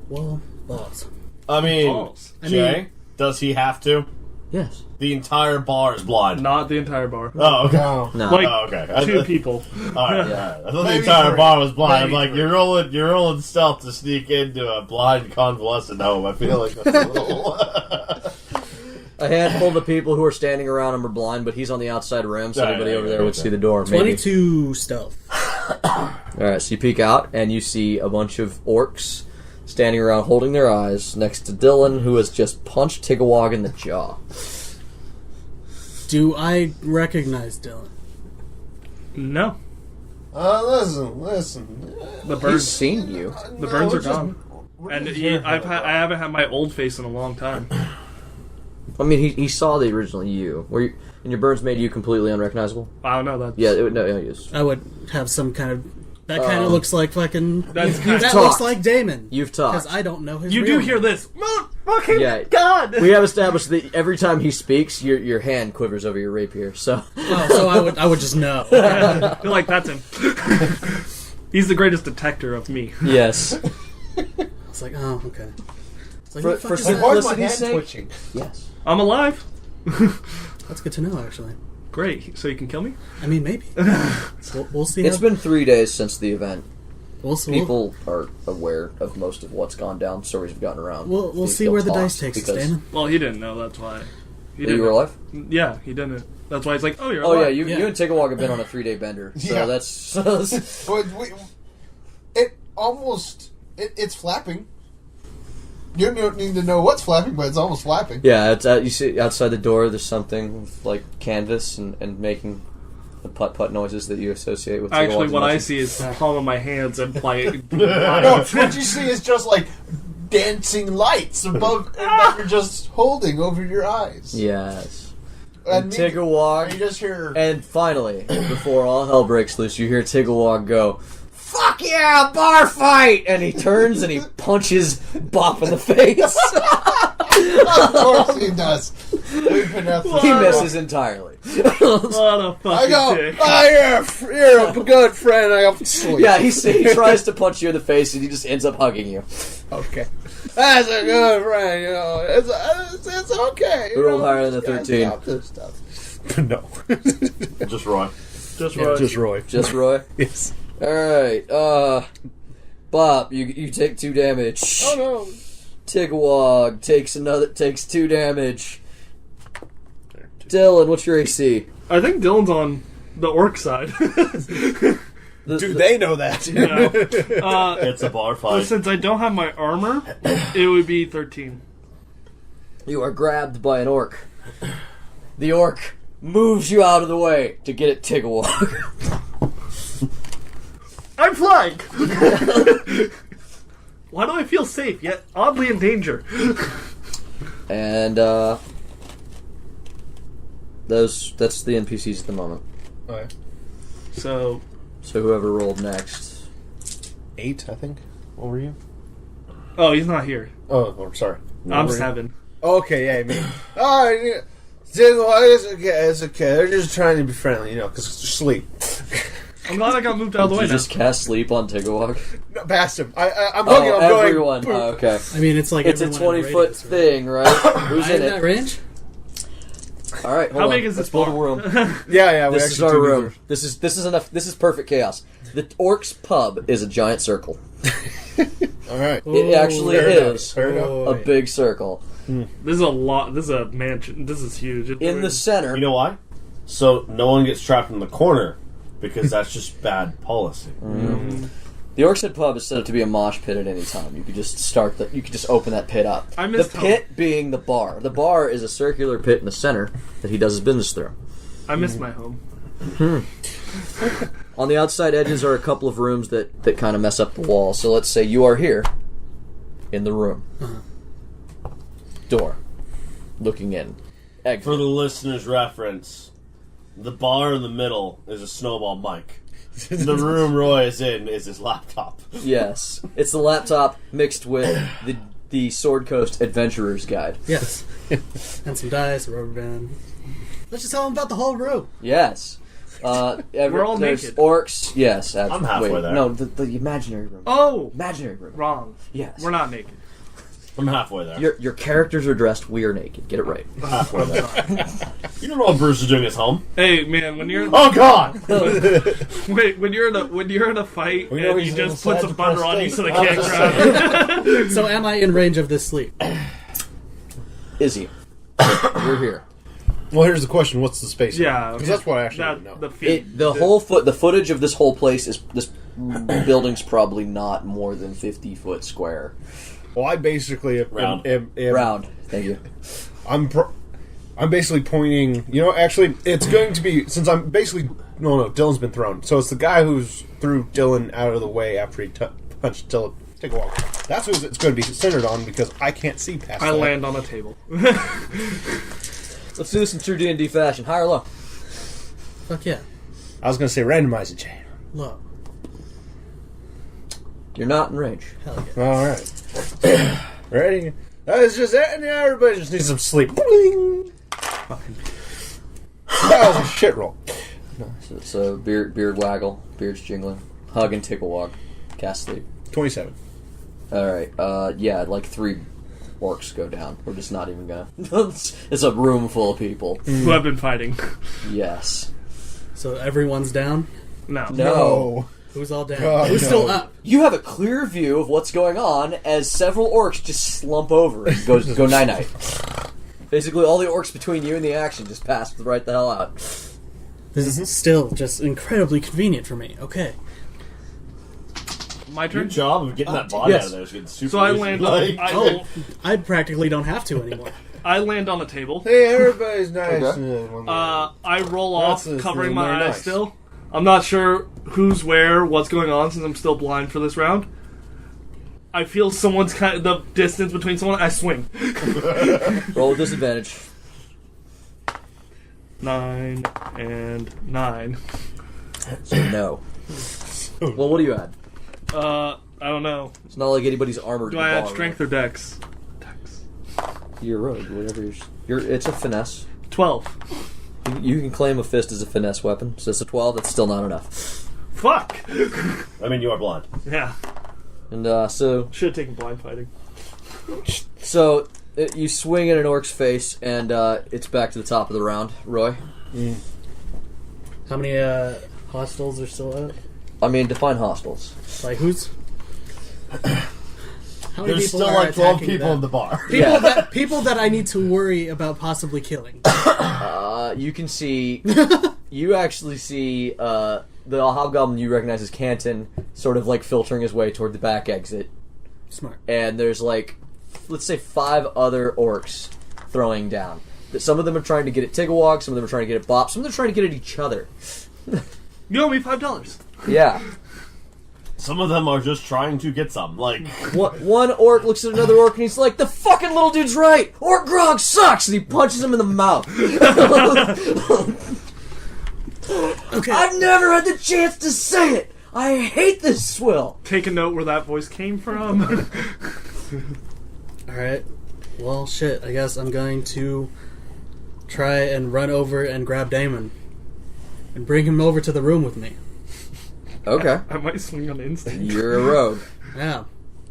Well, balls. I mean, Balls. Jay, does he have to? Yes. The entire bar is blind. Not the entire bar. Oh, okay. No. No. Like, Oh, okay. 2 people. Alright, Yeah. alright. I thought the Maybe entire 3. bar was blind. Maybe I'm like, 3. you're rolling stealth to sneak into a blind convalescent home. I feel like that's a little... A handful of the people who are standing around him are blind, but he's on the outside rim, so Right, anybody right, over right, there would right. see the door. Maybe. 22 stealth. Alright, so you peek out, and you see a bunch of orcs standing around holding their eyes next to Dillon, who has just punched Tigawog in the jaw. Do I recognize Dillon? No. Listen. The He's birds. seen you. The birds are gone. And I haven't had my old face in a long time. I mean, he saw the original you. And your burns made you completely unrecognizable? I don't know that. Yeah, no, yes. I would have some kind of That kind of looks like fucking. That's that talked. looks like Damon. You've talked. Because I don't know his. You real do name. hear this? Motherfucking Yeah. God! We have established that every time he speaks, your hand quivers over your rapier. So Oh, so I would just know. You're like, that's him. He's the greatest detector of me. yes, It's like, oh, okay. It's like, For- who the fuck for is some- that? Why is my Simplicity's hand sake? twitching? yes. I'm alive. That's good to know, actually. Great. So you can kill me? I mean, maybe. We'll see. It's how, been 3 days since the event. we'll see. People are aware of most of what's gone down. Stories have gotten around. We'll They see feel where the tossed dice takes us, because- Damon. Well, he didn't know. That's why. He You were alive? Yeah, he didn't. That's why he's like, oh, you're Oh alive. yeah, Yeah. you and Tigawog have been on a 3-day bender. So Yeah. that's But it's flapping. You don't need to know what's flapping, but it's almost flapping. yeah. It's you see outside the door. There's something with, like canvas and making the putt putt noises that you associate with. Actually, Tigawog's what I motion. see is the palm of my hands and play. No, what you see is just like dancing lights above that you're just holding over your eyes. Yes. And me- Tigawog. you just hear. And finally, before all hell breaks loose, you hear Tigawog go, "Fuck yeah, bar fight!" And he turns and he punches Bop in the face. Of course he does. We've been out He misses entirely. What a fucking I go, dick. oh, you're a good friend. I go, sleep. Yeah, he tries to punch you in the face and he just ends up hugging you. Okay. That's a good friend, you know. It's okay. You Roll know, higher than a just 13. stop this stuff. No. Just Roy. Just Yeah, right. just Roy. Just Roy? Yes. Alright, Bob, you take 2 damage. Oh no. Tigawog takes 2 damage. Dillon, what's your AC? I think Dylan's on the orc side. Do they know that? You know? It's a bar But fight. since I don't have my armor, it would be 13. You are grabbed by an orc. The orc moves you out of the way to get at Tigawog. I'm flying! Why do I feel safe, yet oddly in danger? And that's the NPCs at the moment. Okay. So, So whoever rolled next. 8, I think. What were you? oh, he's not here. Oh, sorry. I'm 7. Okay, yeah, me. Oh, yeah. It's okay. It's okay. They're just trying to be friendly, you know, because sleep. I'm glad I got moved out of the Did way you now. just cast sleep on Tigawog? No, past him. I'm hooking. Oh, I'm going. everyone. boom. Oh, okay. I mean, it's like It's a everyone in the 20-foot radius, right? thing, right? Who's Am I in in that it? range? All right, hold How on. big is Let's this build a bar? room. Yeah. This is our room. This is enough. This is perfect chaos. The orc's pub is a giant circle. All right. It actually fair enough, is fair enough. Oh, a big circle. This is a lot. This is a mansion. This is huge. In the center, You know why? So no one gets trapped in the corner, because that's just bad policy. the Orc's Head pub is set up to be a mosh pit at any time. You could just you could just open that pit up. I The missed pit being the bar. The bar is a circular pit in the center that he does his business through. I missed my home. On the outside edges are a couple of rooms that kind of mess up the wall. So let's say you are here in the room. Door. Looking in. Exit. For the listener's reference, the bar in the middle is a snowball mic. The room Roy is in is his laptop. Yes. It's the laptop mixed with the Sword Coast Adventurer's Guide. Yes. And some dice, a rubber band. Let's just tell them about the whole room. Yes. We're all there's naked. Orcs. Yes. I'm halfway wait, there. No, the imaginary room. Oh! Imaginary room. Wrong. Yes. We're not naked. I'm halfway there. Your characters are dressed. We are naked. Get it right. halfway there. You don't know what Bruce is doing at home. Hey, man, when you're Oh God! wait, when you're in a fight We know and you he's just in a put some sad, butter on you depressed so they state. can't I'm grab it. So am I in range of this sleep? Izzy, you're here. Well, here's the question: what's the space? Yeah, because that's what I actually That, want to know. the feet. The footage of this whole place is this building's probably not more than 50 foot square. Well, I basically Round. am Round. Thank you. I'm basically pointing. You know, actually, it's going to be since I'm basically no. Dillon's been thrown, so it's the guy who's threw Dillon out of the way after he punched Dillon. Take a walk. That's who it's going to be centered on because I can't see past. I that. land on a table. Let's do this in true D&D fashion. High or low? Fuck yeah. I was going to say randomize it, Jay. Low. You're not in range. Hell yeah. All right. Ready? That was just it, and now everybody just needs some sleep. Bling. That was a shit roll. So beard waggle, beard's jingling, hug and Tigawog, cast sleep. 27. Alright, yeah, like 3 orcs go down. We're just not even gonna... It's a room full of people. Who have been fighting. Yes. So everyone's down? No. No. Who's all down? God, Who's no. still up? You have a clear view of what's going on as several orcs just slump over and go night-night. Basically, all the orcs between you and the action just passed right the hell out. This is still just incredibly convenient for me. Okay. My turn? Good job of getting that body yes. out of there. It's getting super So I easy. land Like, on... I practically don't have to anymore. I land on the table. Hey, everybody's nice. Okay. I roll off, That's covering very my eyes nice. still. I'm not sure who's where, what's going on, since I'm still blind for this round. I feel someone's kind of the distance between someone. I swing. Roll with disadvantage. 9 and 9. So no. Well, what do you add? I don't know. It's not like anybody's armored. Do I add strength or dex? Dex. You're rogue, whatever you're... It's a finesse. 12. You can claim a fist as a finesse weapon, so it's a 12, that's still not enough. Fuck! I mean, you are blind. Yeah. And, so... Should have taken blind fighting. So, you swing at an orc's face, and, it's back to the top of the round. Roy? How many hostiles are still out? I mean, define hostiles. Like, who's... How many There's people still are like 12 attacking people them? in the bar. People that I need to worry about possibly killing. You can see... You actually see, the hobgoblin you recognize as Canton sort of, like, filtering his way toward the back exit. Smart. And there's, like, let's say 5 other orcs throwing down. Some of them are trying to get at Tigawog, some of them are trying to get at Bop, some of them are trying to get at each other. You owe me $5. Yeah. Some of them are just trying to get some. Like, One orc looks at another orc and he's like, "The fucking little dude's right! Orc grog sucks!" And he punches him in the mouth. Okay. I've never had the chance to say it! I hate this swill! Take a note where that voice came from. Alright. Well, shit. I guess I'm going to try and run over and grab Damon. And bring him over to the room with me. Okay. I might swing on instinct. You're a rogue. Yeah.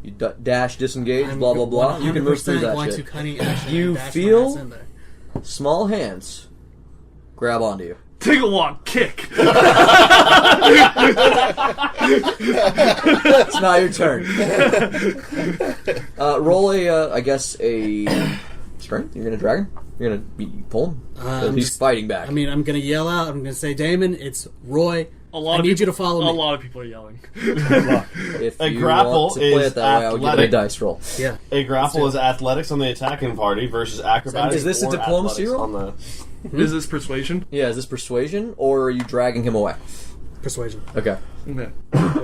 You dash, disengage, I'm blah blah blah. You can move through 100% that going shit. to cunning action You and dash my feel- ass in there. Small hands grab onto you. Take a walk, kick. It's not your turn. Roll I guess a strength. You're gonna drag him. You're gonna pull him. He's fighting back. I mean, I'm going to yell out. I'm going to say, Damon, it's Roy. I need you to follow me. A lot of people are yelling. if a you grapple want to play is it that way, I would give it a athletic. dice roll. Yeah. a grapple is athletics on the attacking party versus acrobatics. Is this a or diplomacy athletics roll? on the... Is this persuasion? Yeah, is this persuasion or are you dragging him away? Persuasion. Okay, Okay.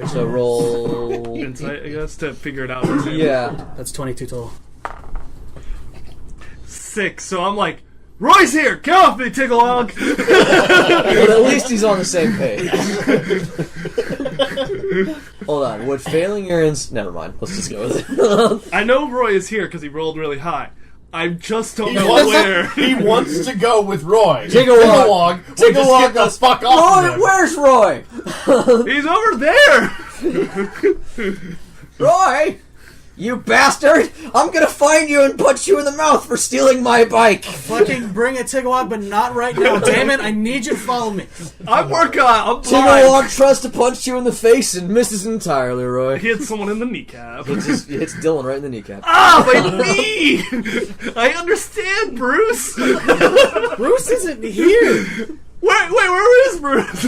so roll. Insight, I guess, to figure it out. Yeah, That's 22 total. 6, so I'm like, Roy's here! Get off me, Tigawog! but at least he's on the same page. Hold on, would failing your never mind. Let's just go with it. I know Roy is here because he rolled really high. I just don't know wants- where. He wants to go with Roy. Tigawog. Would just get the fuck off Roy, of him. where's Roy? He's over there! Roy, you bastard! I'm gonna find you and punch you in the mouth for stealing my bike. Fucking bring a Tigawog, but not right now. Damon, I need you to follow me. I'm working on it. I'm blind. Tigawog tries to punch you in the face and misses entirely, Roy. He hit someone in the kneecap. He hits Dillon right in the kneecap. Ah, my knee! I understand, Bruce! Bruce isn't here. Where is Bruce?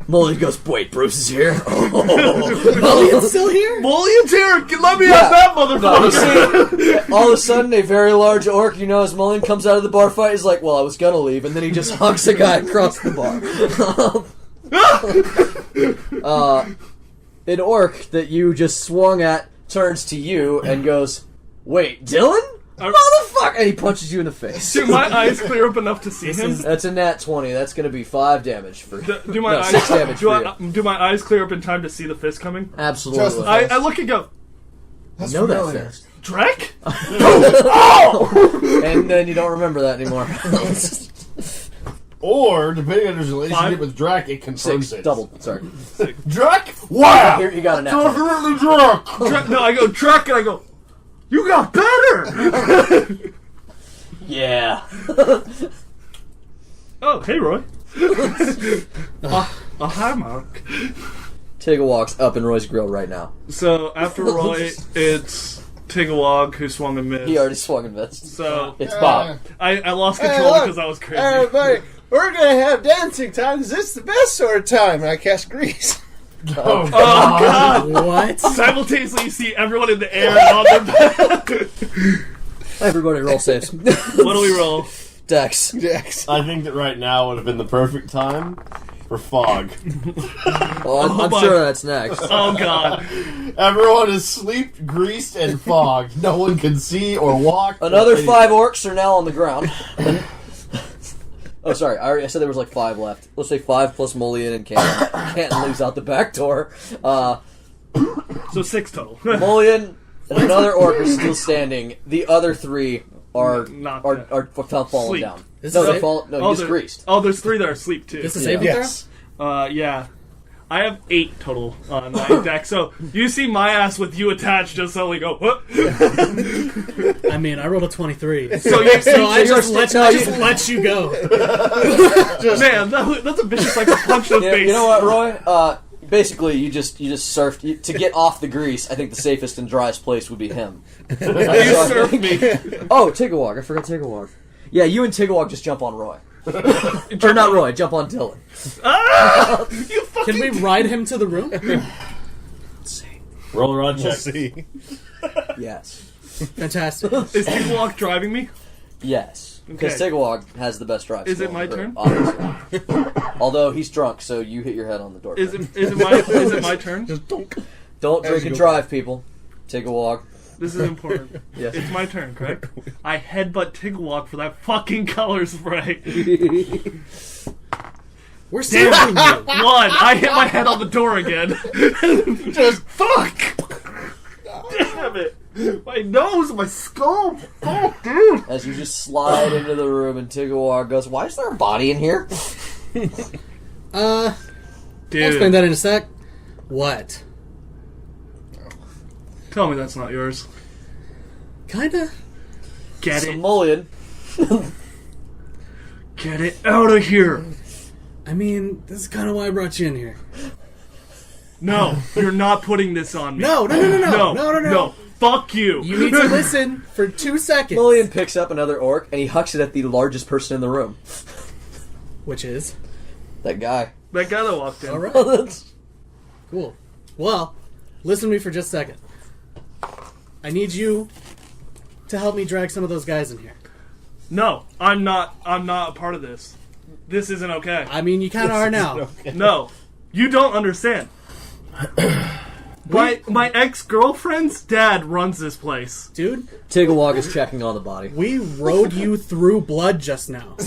Mulligan goes, "Wait, Bruce is here?" It's still here? Mullion's here! Let me have that No, motherfucker! you see, all of a sudden, a very large orc, you know, as Mulligan comes out of the bar fight, he's like, "Well, I was gonna leave," and then he just hugs a guy across the bar. An orc that you just swung at turns to you and goes, "Wait, Dillon? Motherfucker! And he punches you in the face. Do my eyes clear up enough to see him? That's a nat 20. That's going to be 5 damage for you. Do my eyes, 6 damage for you. do my eyes clear up in time to see the fist coming? Absolutely. Just- I look and go, That's know that familiar. fist. Drek? And then you don't remember that anymore. Or, depending on his relationship 5? with Drac, it confirms 6. it. Double. Sorry. Drac? Wow! Here, you got a nat 20. Definitely Drac! No, I go, Drek, and I go, you got better! Yeah. Oh, hey, Roy. Hi, Mark. Tigawog's up in Roy's grill right now. So, after Roy, it's Tigawog who swung and missed. He already swung and missed. So, It's Bob. I lost control look. because I was crazy. Everybody, we're gonna have dancing time because it's the best sort of time. And I cast grease. Oh, God! What? Simultaneously, you see everyone in the air and on their back. Everybody roll saves. What do we roll? Dex. Yes. I think that right now would have been the perfect time for fog. Well, I'm my- sure that's next. Oh, God. Everyone is sleep, greased, and fogged. No one can see or walk. Another 5 orcs are now on the ground. Oh, sorry. I said there was like 5 left. Let's say 5 plus Mullion and Canton. Canton leaves out the back door. So 6 total. Mullion and another orc are still standing. The other 3 are Not falling Sleep. down. This No, is they're it? fall. No, Oh, you just there- greased. Oh, there's 3 that are asleep, too. This is Yeah. saving Yes. Yeah. I have 8 total on my deck. So you see my ass with you attached just suddenly go, what? throw? I mean, I rolled a 23. So you So I you're just let you go. man, that's a vicious like a punch in the Yeah, face. you know what, Roy? Basically, you just surfed to get off the grease. I think the safest and driest place would be him. You surfed me. Oh, Tigawog. I forgot Tigawog. Yeah, you and Tigawog just jump on Roy. Or not Roy, jump on Dillon. Ah! You fucking... Can we ride him to the room? Roll a rod We'll check. see. Yes. Fantastic. Is Tigawog driving me? Yes. Because Okay. Tigawog has the best drive. Is it skill my in the turn? group, obviously. Although he's drunk, so you hit your head on the door. Is it my turn? Just don't. Don't As drink you and go drive, people. Tigawog. This is important. Yes. It's my turn, correct? I headbutt Tigawog for that fucking color spray. We're saving you. 1. I hit my head on the door again. Just fuck. Damn it. My nose, my skull. Fuck, dude. As you just slide into the room and Tigawog goes, "Why is there a body in here?" I'll Dude, explain that in a sec. What? tell me that's not yours. Kinda. Get So it. Mullion. Get it out of here. I mean, this is kind of why I brought you in here. No, you're not putting this on me. No. No. Fuck you. You need to listen for 2 seconds. Mullion picks up another orc and he hucks it at the largest person in the room. Which is? That guy. That guy that walked in. All right. That's- Cool. Well, listen to me for just a second. I need you to help me drag some of those guys in here. No, I'm not a part of this. This isn't okay. I mean, you kind of are now. No, you don't understand. My ex-girlfriend's dad runs this place. Dude, Tigawog is checking on the body. we rode you through blood just now.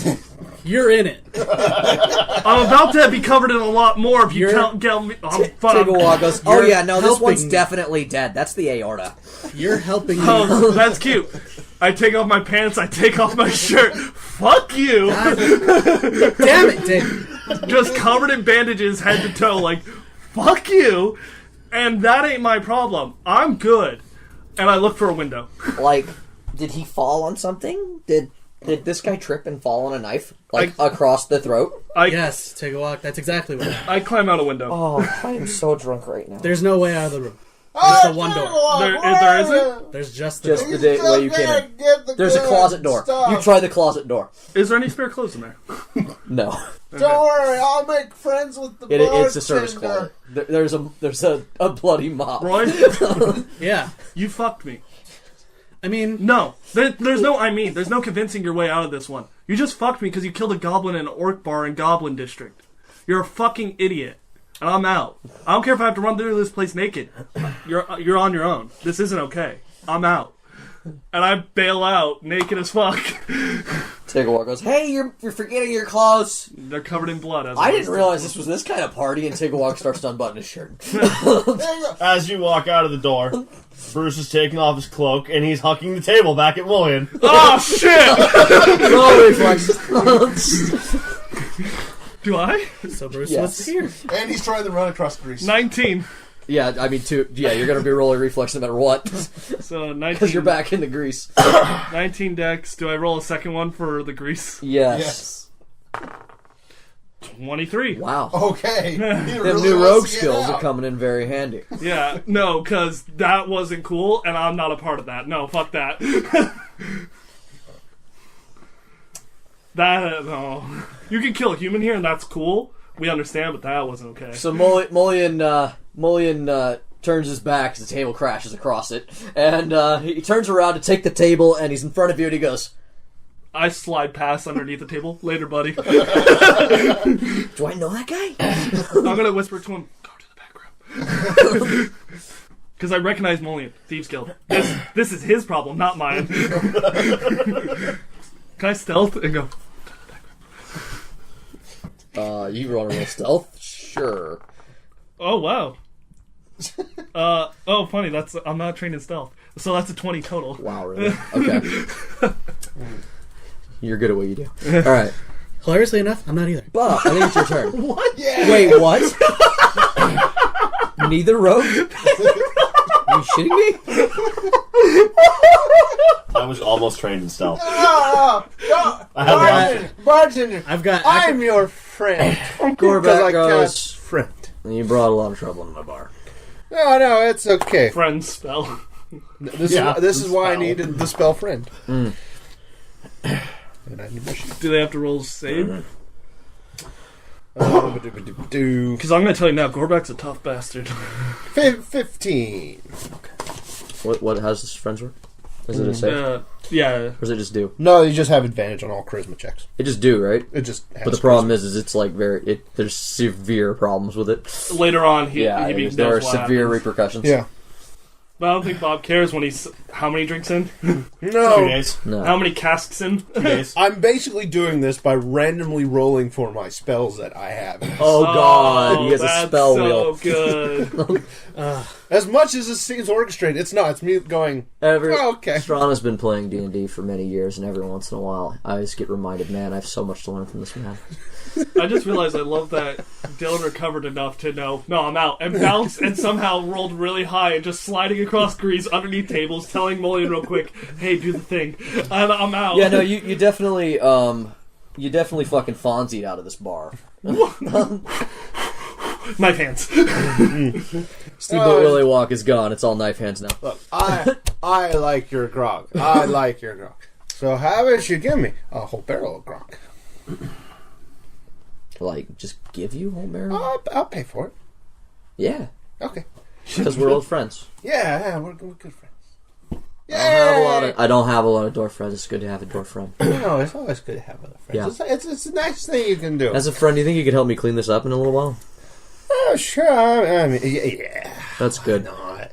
You're in it. I'm about to be covered in a lot more if you You're- tell me. Oh, fuck. Tigawog goes, "Oh You're yeah, no, this one's helping. definitely dead. That's the aorta." You're helping me. Oh, that's cute. I take off my pants. I take off my shirt. Fuck you. Damn it, Dave. Just covered in bandages, head to toe. Like, fuck you. And that ain't my problem. I'm good. And I look for a window. Like, did he fall on something? Did this guy trip and fall on a knife? Like, across the throat? Yes, take a walk. That's exactly what. I climb out a window. Oh, I am so drunk right now. There's no way out of the room. There's the one door. There isn't? There's just the Just door. the day way you came in. There's a closet door. You try the closet door. Is there any spare clothes in there? No. Don't worry, I'll make friends with the It's a service bartender. closet. There's a bloody mop. Roy, Yeah. you fucked me. I mean, No. There's no convincing your way out of this one. You just fucked me because you killed a goblin in an orc bar in Goblin District. You're a fucking idiot. And I'm out. I don't care if I have to run through this place naked. You're on your own. This isn't okay. I'm out. and I bail out naked as fuck. Tigawog goes, "Hey, you're forgetting your clothes." They're covered in blood. I didn't realize this was this kind of party, and Tigawog starts to unbutton his shirt. As you walk out of the door, Bruce is taking off his cloak and he's hucking the table back at William. Oh shit! Roll reflex. Do I? So Bruce Yes. was here. And he's trying to run across grease. 19. Yeah, I mean, you're gonna be rolling reflex no matter what, So 19. because you're back in the grease. 19 dex. Do I roll a second one for the grease? Yes. 23. Wow. Okay. Them new rogue skills are coming in very handy. Yeah, no, because that wasn't cool, and I'm not a part of that. No, fuck that. No. You can kill a human here, and that's cool. We understand, but that wasn't okay. So Mullion turns his back as the table crashes across it, and he turns around to take the table, and he's in front of you, and he goes, I slide past underneath the table. Later, buddy. "Do I know that guy?" I'm gonna whisper to him, go to the back room. Because I recognize Mullion, Thieves Guild. This is his problem, not mine. Can I stealth and go? You want to roll stealth? Sure. Oh wow. Funny. I'm not trained in stealth, so that's a 20 total. Wow, really? Okay. You're good at what you do. All right, Hilariously enough, I'm not either. Bob. I think it's your turn. What? Yeah. Wait, what? Neither rogue? Are you shitting me? I was almost trained in stealth. No. I had the option. Bartender. I'm your friend. Gorback goes, cast friend. "You brought a lot of trouble in my bar." No, it's okay. Friend spell. This is why I needed the spell friend. And I need my sheet. Do they have to roll save? Do Because I'm gonna tell you now, Gorback's a tough bastard. 15. What? How's this friends work? Is it a save? Yeah. Or does it just do? No, you just have advantage on all charisma checks. It just do, right? It just has But the problem is it's like there's severe problems with it. Later on, he There knows are what severe happens. repercussions. Yeah. But I don't think Bob cares when he's how many drinks in, 2 No. days. No. how many casks in. 2 days. I'm basically doing this by randomly rolling for my spells that I have. Oh god, he has a that's spell so wheel. good. As much as it seems orchestrated, it's not. It's me going, okay. Strana's been playing D&D for many years, and every once in a while, I just get reminded, man, I have so much to learn from this man. I just realized I love that Dillon recovered enough to know, no, I'm out, and bounced and somehow rolled really high and just sliding across grease underneath tables, telling Mullion real quick, hey, do the thing, and I'm out. Yeah, no, you definitely fucking Fonzied out of this bar. Knife hands. Steamboat Willie Walk is gone. It's all knife hands now. Look, I like your grog. I like your grog. So how about you give me a whole barrel of grog? Like, just give you whole barrel? I'll pay for it. Yeah, Okay. because we're old friends. Yeah, we're good friends. I don't have a lot of dwarf friends. It's good to have a dwarf friend. No, it's always good to have other friends. Yeah. It's a nice thing you can do. As a friend, do you think you could help me clean this up in a little while? Oh, sure. I mean, yeah. That's good. Not.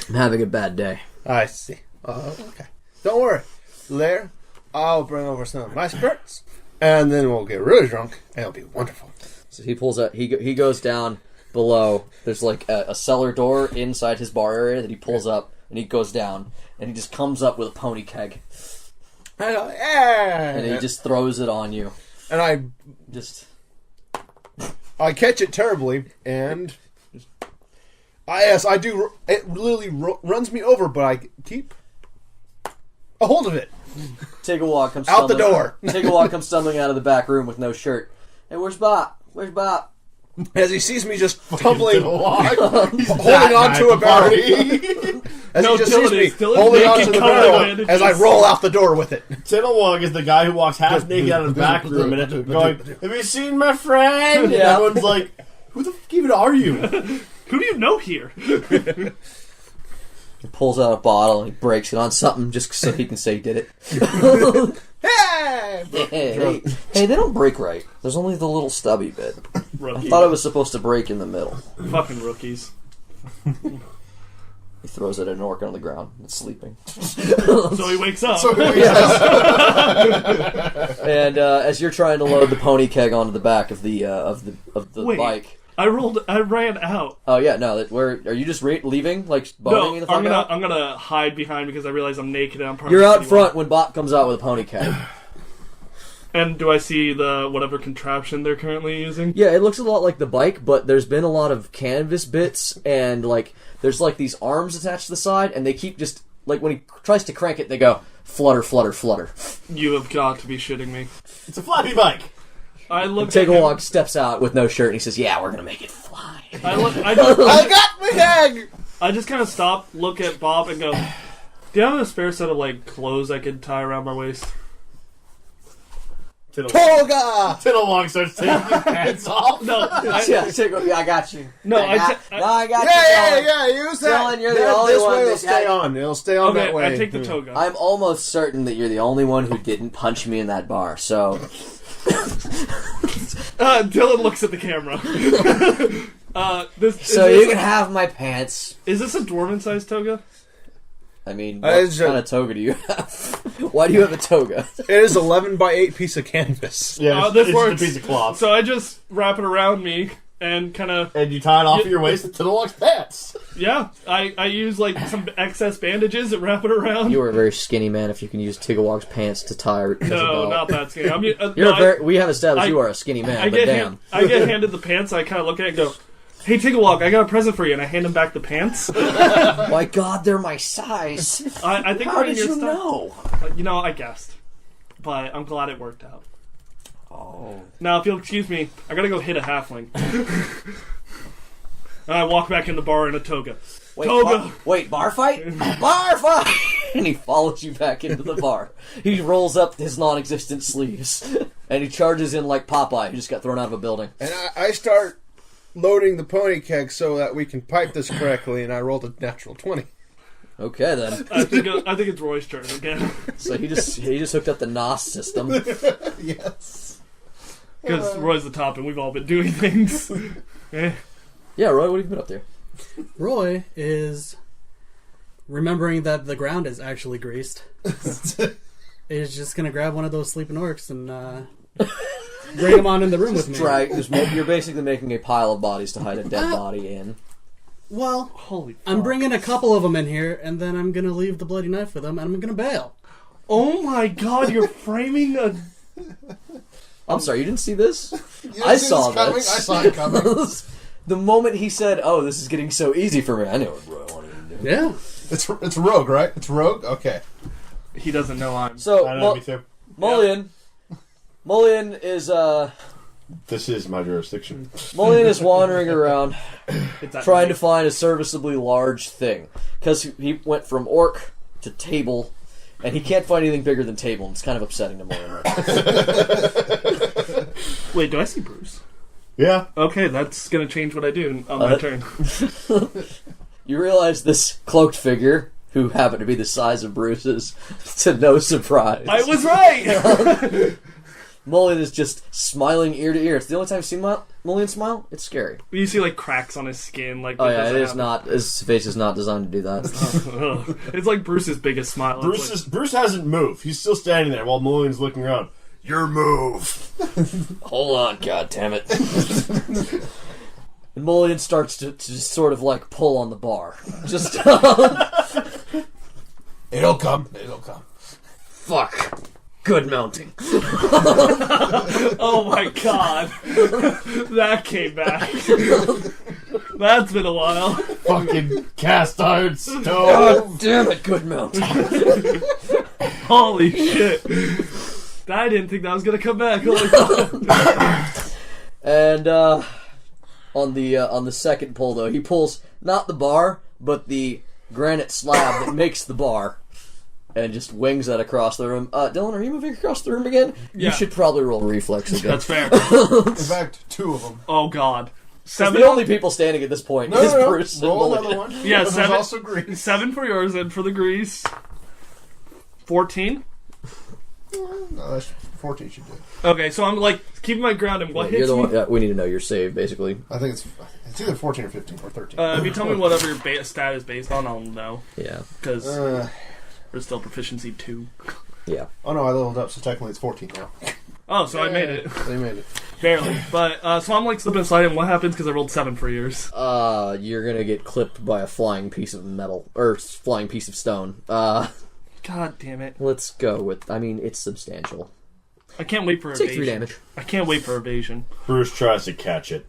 I'm having a bad day. I see. Okay. Don't worry. Later, I'll bring over some of my spirits, and then we'll get really drunk, and it'll be wonderful. So he pulls out. He goes down below. There's like a cellar door inside his bar area that he pulls up, and he goes down, and he just comes up with a pony keg, I go, yeah. and he just throws it on you. And I catch it terribly, and I do. It literally runs me over, but I keep a hold of it. Tigawog comes Out the stumbling- door. Tigawog comes stumbling out of the back room with no shirt. Hey, where's Bob? Where's Bob? As he sees me just tumbling, holding that onto guy a at the barrel. As No, he just Dillon sees me is. Dillon's holding naked, onto the covered in barrel bandages. as I roll out the door with it. Tiddlewog is the guy who walks half naked out of the back room and going, have you seen my friend? And Yeah. everyone's like, who the fuck even are you? Who do you know here? He pulls out a bottle and he breaks it on something just so he can say he did it. Hey! Hey, they don't break right. There's only the little stubby bit. I Rookie. thought it was supposed to break in the middle. Fucking rookies. He throws it at an orc on the ground. It's sleeping. So he wakes up. And as you're trying to load the pony keg onto the back of the Wait, bike. I ran out. Oh yeah, no. Where are you just leaving, like boning in the front? I'm gonna hide behind because I realize I'm naked and I'm part You're of the out front when Bop comes out with a pony keg. And do I see the whatever contraption they're currently using? Yeah, it looks a lot like the bike, but there's been a lot of canvas bits and like there's like these arms attached to the side, and they keep just like when he tries to crank it, they go flutter, flutter, flutter. You have got to be shitting me. It's a flappy bike. I looked at Tigawog steps out with no shirt and he says, "Yeah, we're gonna make it fly." I got my keg! I just kind of stop, look at Bob, and go, "Do you have a spare set of like clothes I could tie around my waist?" Toga! Tittlewong starts taking his pants off. No, I got you. No, I got Yeah, use that. Dillon, you're the only this one way that it'll stay on. It'll stay on that okay, way. I take the toga. I'm almost certain that you're the only one who didn't punch me in that bar, so... Dillon looks at the camera. You can have my pants. Is this a dwarven-sized toga? I mean, what kind of toga do you have? Why do you have a toga? It is 11 by 8 piece of canvas. Yeah, this it's works. just a piece of cloth. So I just wrap it around me and kind of... And you tie it off of your waist to Tittlewong's pants. Yeah, I use like some excess bandages and wrap it around. You are a very skinny man if you can use Tigawog's pants to tie as a No, belt. not that skinny. We have established you are a skinny man, but damn. I get handed the pants, I kind of look at it and go, "Hey, Tigawog, I got a present for you," and I hand him back the pants. My God, they're my size. I think How we're in did your you stuff. know? I guessed. But I'm glad it worked out. Oh. Now, if you'll excuse me, I gotta go hit a halfling. And I walk back in the bar in a toga. Toga! Barfight? Barfight! And he follows you back into the bar. He rolls up his non-existent sleeves. And he charges in like Popeye, who just got thrown out of a building. And I start loading the pony keg so that we can pipe this correctly, and I rolled a natural 20. Okay, then. I think it's Roy's turn again. So he just hooked up the NOS system. Yes. Because Roy's the top and we've all been doing things. Yeah, Roy, what have you been up to? Roy is remembering that the ground is actually greased. He's just going to grab one of those sleeping orcs and bring him on in the room with me. You're basically making a pile of bodies to hide a dead body in. Well, Holy fuck. I'm bringing a couple of them in here, and then I'm going to leave the bloody knife with them, and I'm going to bail. Oh my God, you're framing a... I'm sorry, you didn't see this? I saw this. I saw it coming. The moment he said, "Oh, this is getting so easy for me," I knew what Roy wanted to do. Yeah. It's Rogue, right? It's Rogue? Okay. He doesn't know I'm... So, I know, me too. Mullion is This is my jurisdiction. Mullion is wandering around It's trying to find a serviceably large thing. Because he went from orc to table, and he can't find anything bigger than table, and it's kind of upsetting to Mullion right now. Wait, do I see Bruce? Yeah. Okay, that's going to change what I do on my turn. You realize this cloaked figure, who happened to be the size of Bruce's, to no surprise. I was right! Mullion is just smiling ear to ear. It's the only time I've seen Mullion smile. It's scary. You see, like, cracks on his skin. Like, Oh yeah, doesn't it is have- not. His face is not designed to do that. It's like Bruce's biggest smile. Bruce hasn't moved. He's still standing there while Mullion's looking around. Your move. Hold on, God damn it! And Mullion starts to just sort of like pull on the bar. Just It'll come. fuck. Good mounting. Oh my God. That came back. That's been a while. Fucking cast iron stove. God damn it! Good mounting. Holy shit. I didn't think that was going to come back. Holy fuck. And on the second pull though, he pulls not the bar, but the granite slab that makes the bar. And just wings that across the room. Dillon, are you moving across the room again? Yeah. You should probably roll reflex again. That's fair. In fact, 2 of them. Oh God. 'Cause the only people standing at this point is Bruce and Roll Mulligan. another one. Yeah, There's 7. also green. 7 for yours and for the grease. 14. No, that's 14 should do it. Okay, so I'm like keeping my ground, and what You're hits the me? one, yeah, we need to know your save, basically. I think it's either 14 or 15 or 13. If you tell me whatever your stat is based on, I'll know. Yeah. Because we're still proficiency 2. Yeah. Oh no, I leveled up, so technically it's 14 now. Oh, so I made it. They made it. Barely. But, so I'm like slipping and sliding. What happens because I rolled 7 for yours? You're gonna get clipped by a flying piece of metal, or flying piece of stone. God damn it. Let's go with, I mean, it's substantial. I can't wait for Take evasion. 3 damage. I can't wait for evasion. Bruce tries to catch it.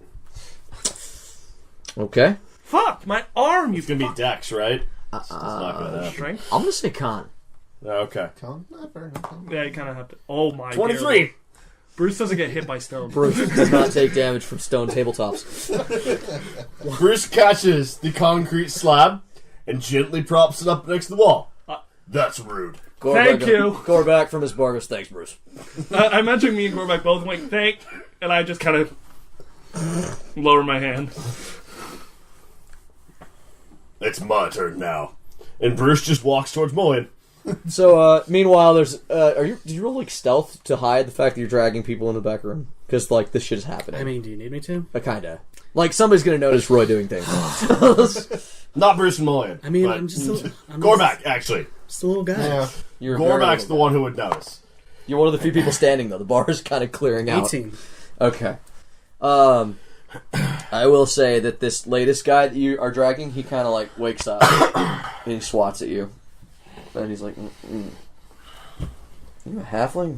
Okay. Fuck, my arm, you It's gonna be Dex, right? It's not gonna happen. strength? I'm gonna say con. Okay. Con? Not fair enough. Yeah, you kind of have to. Oh my 23! dear. Bruce doesn't get hit by stone. Bruce does not take damage from stone tabletops. Bruce catches the concrete slab and gently props it up next to the wall. That's rude. Thank you. Gorback from his bar goes, thanks, Bruce. I imagine me and Gorback both went, thank, and I just kind of lower my hand. It's my turn now. And Bruce just walks towards Mullion. So, meanwhile, there's, did you roll, like, stealth to hide the fact that you're dragging people in the back room? Because, like, this shit is happening. I mean, do you need me to? Kinda. Like, somebody's gonna notice Roy doing things. Not Bruce and Mullion. I mean, but I'm just a Gorback, actually. just a little guy. Yeah. You're very Gorback's the little one who would notice. guy. You're one of the few people standing, though. The bar is kind of clearing out. 18. Okay. I will say that this latest guy that you are dragging, he kind of, like, wakes up and he swats at you. And he's like, you a halfling?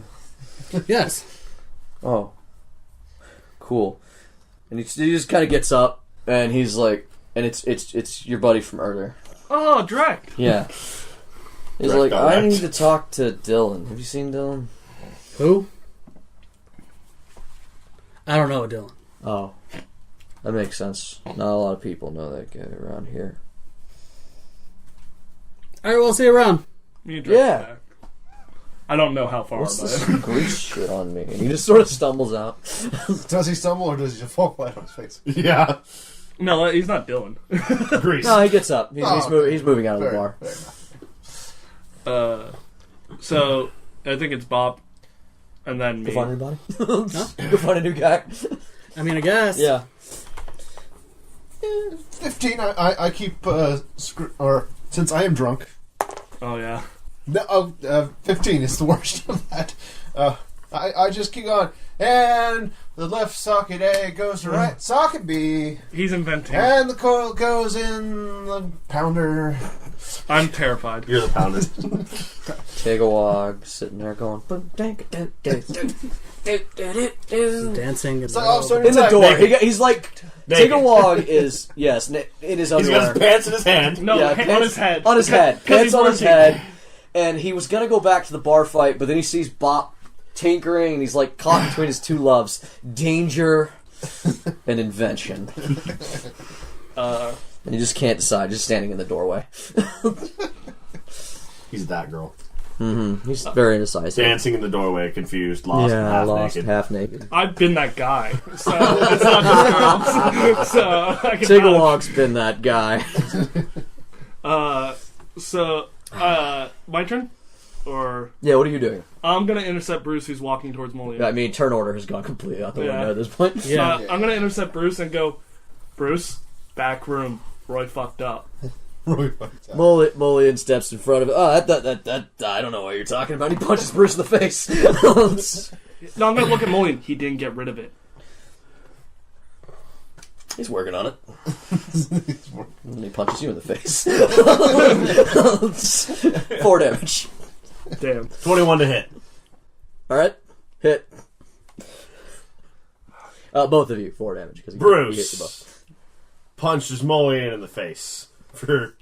Yes. Oh. Cool. And he just kind of gets up, and he's like, and it's your buddy from earlier. Oh, Drek. Yeah. He's Direct like, I direct. need to talk to Dillon. Have you seen Dillon? Who? I don't know, Dillon. Oh. That makes sense. Not a lot of people know that guy around here. Alright, well, see you around. Me and Drek Yeah. are back. I don't know how far, What's but this grease shit on me? And he just sort of stumbles out. Does he stumble or does he just fall flat on his face? Yeah. no, he's not Dylan. Grease. No, he gets up. He's, Oh, he's moving out of the Fair, bar. fair enough. So I think it's Bob, and then Go me. find anybody? Go find a new guy. I mean, I guess. Yeah. 15, I keep, or since I am drunk, Oh yeah. no, 15 is the worst of that. I just keep going, and the left socket A goes to right socket B, He's inventing. and the coil goes in the pounder. I'm terrified. You're the pounder. Tigawog sitting there going, Dancing in So, oh, the sorry. in the door. Naked. He's like, Naked. Tigawog is, yes, in his He's got underwear. his pants in his hand. No, Yeah, on pants- his head. On his head. 'Cause Pants he's on his working. head. And he was going to go back to the bar fight, but then he sees Bop tinkering, and he's like caught between his two loves, danger and invention. And he just can't decide, just standing in the doorway. He's that girl. He's very indecisive. Dancing in the doorway, confused, lost, Yeah, half lost, naked. half naked. I've been that guy, so it's not just girls. So I can Tigawog's been that guy. my turn, or Yeah, what are you doing? I'm gonna intercept Bruce, who's walking towards Mullion. I mean, turn order has gone completely out the Yeah. window at this point. Yeah. I'm gonna intercept Bruce and go, Bruce, back room. Roy fucked up. Really fucked up. Mullion steps in front of it. Oh, that, I don't know what you're talking about. He punches Bruce in the face. No, I'm gonna look at Mullion. He didn't get rid of it. He's working on it. And he punches you in the face. 4 damage. Damn. 21 to hit. Alright. Hit. Both of you, 4 damage. Because he hit Bruce you both. punches Mullion in the face for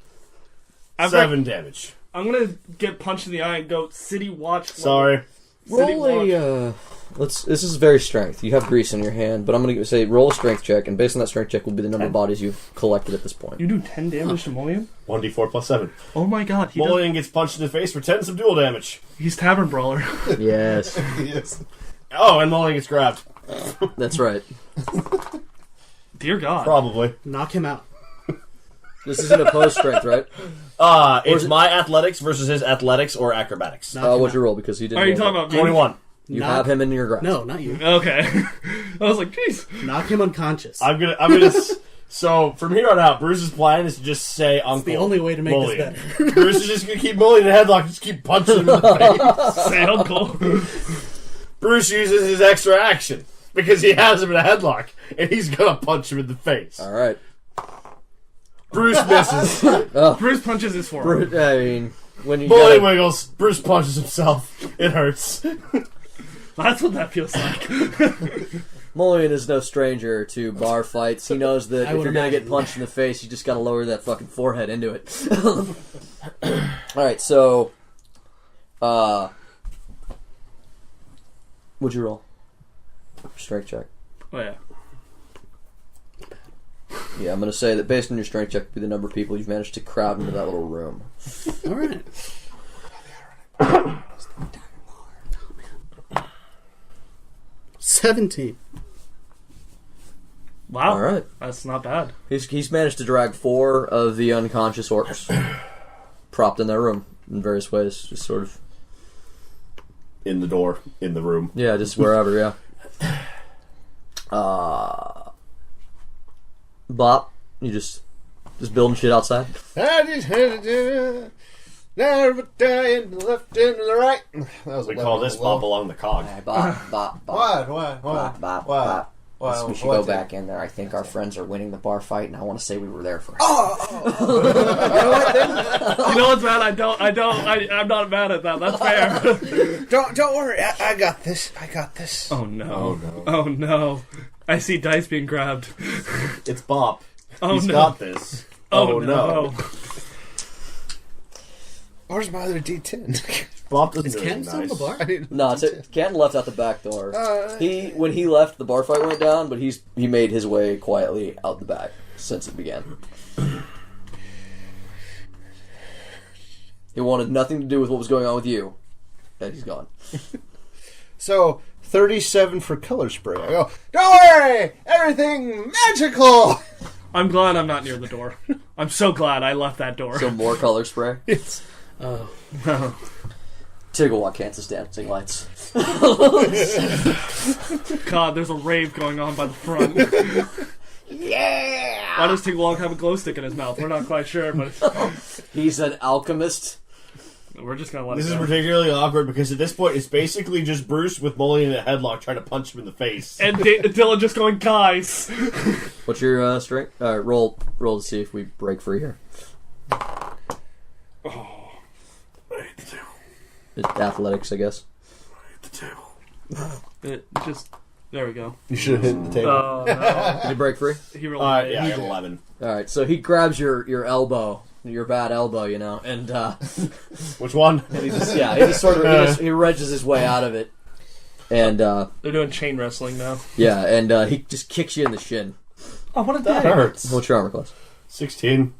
I've 7 damage. I'm gonna get punched in the eye and go, City Watch. Sorry. City Roll a, this is very strength. You have grease in your hand, but I'm going to say roll a strength check, and based on that strength check will be the number of bodies you've collected at this point. You do 10 damage to Mullion? 1d4 plus 7. Oh my god, Mullion gets punched in the face for 10 subdual damage. he's Tavern Brawler. Yes, Yes. Oh, and Mullion gets grabbed. that's right. Dear God. Probably. Knock him out. This is an opposed strength, right? It's my athletics versus his athletics or acrobatics. Knock him What'd out. you roll? Because he didn't Are you roll talking it. about me? 21. You have him in your grasp. No, not you. Okay. I was like, jeez. Knock him unconscious. I'm gonna. So from here on out, Bruce's plan is to just say Uncle. It's the only way to make Mulligan. this better. Bruce is just gonna keep Mulligan in a headlock, just keep punching him in the face. Say Uncle. Bruce uses his extra action because he has him in a headlock, and he's gonna punch him in the face. All right. Bruce misses. Bruce punches his forearm. I mean, when you Bully gotta, wiggles. Bruce punches himself. It hurts. That's what that feels like. Mulligan is no stranger to bar fights. He knows that I if would you're gonna get imagine. punched in the face, you just gotta lower that fucking forehead into it. All right, so, what'd you roll? Strength check. Oh, yeah. Yeah, I'm gonna say that based on your strength check, would be the number of people you've managed to crowd into that little room. All right. 17. Wow. All right. That's not bad. He's managed to drag 4 of the unconscious orcs, propped in their room in various ways, just sort of. In the door, in the room. Yeah, just wherever. Yeah. Bop, you just building shit outside. I just had to never die in the left and the right. That was We a call level this below. bop along the cog. Bop, bop, bop. What? Bop, bop, What? bop. What? We should What? go back in there. I think our friends are winning the bar fight, and I want to say we were there for. You know what's bad? I'm not mad at that. That's fair. Don't worry. I got this. I got this. Oh no. Oh, no. Oh no. I see dice being grabbed. It's Bop. Oh He's no. got this. Oh no. Where's my other D10? Bop doesn't Is do Ken anything still in the nice. bar? No, Canton left out the back door. Uh, When he left, the bar fight went down, but he made his way quietly out the back since it began. He wanted nothing to do with what was going on with you, and he's gone. So 37 for color spray. I go. Don't worry. Everything magical. I'm glad I'm not near the door. I'm so glad I left that door. So more color spray. Oh. Tigawog Kansas dancing lights. God, there's a rave going on by the front. Yeah. Why does Tigawog have a glow stick in his mouth? We're not quite sure, but He's an alchemist. we're just gonna let This it is go. particularly awkward because at this point it's basically just Bruce with Mulligan in a headlock trying to punch him in the face. And Dillon just going, guys. What's your strength? Roll to see if we break free here. It's athletics, I guess. It just there we go. You should have hit the table. Oh no. Did you break free? He rolled. Alright, yeah, I got 11. All right. So he grabs your elbow, your bad elbow, and Which one? he just sort of he wrenches his way out of it, and They're doing chain wrestling now. yeah, and he just kicks you in the shin. Oh, what a That day. hurts. What's your armor class? 16.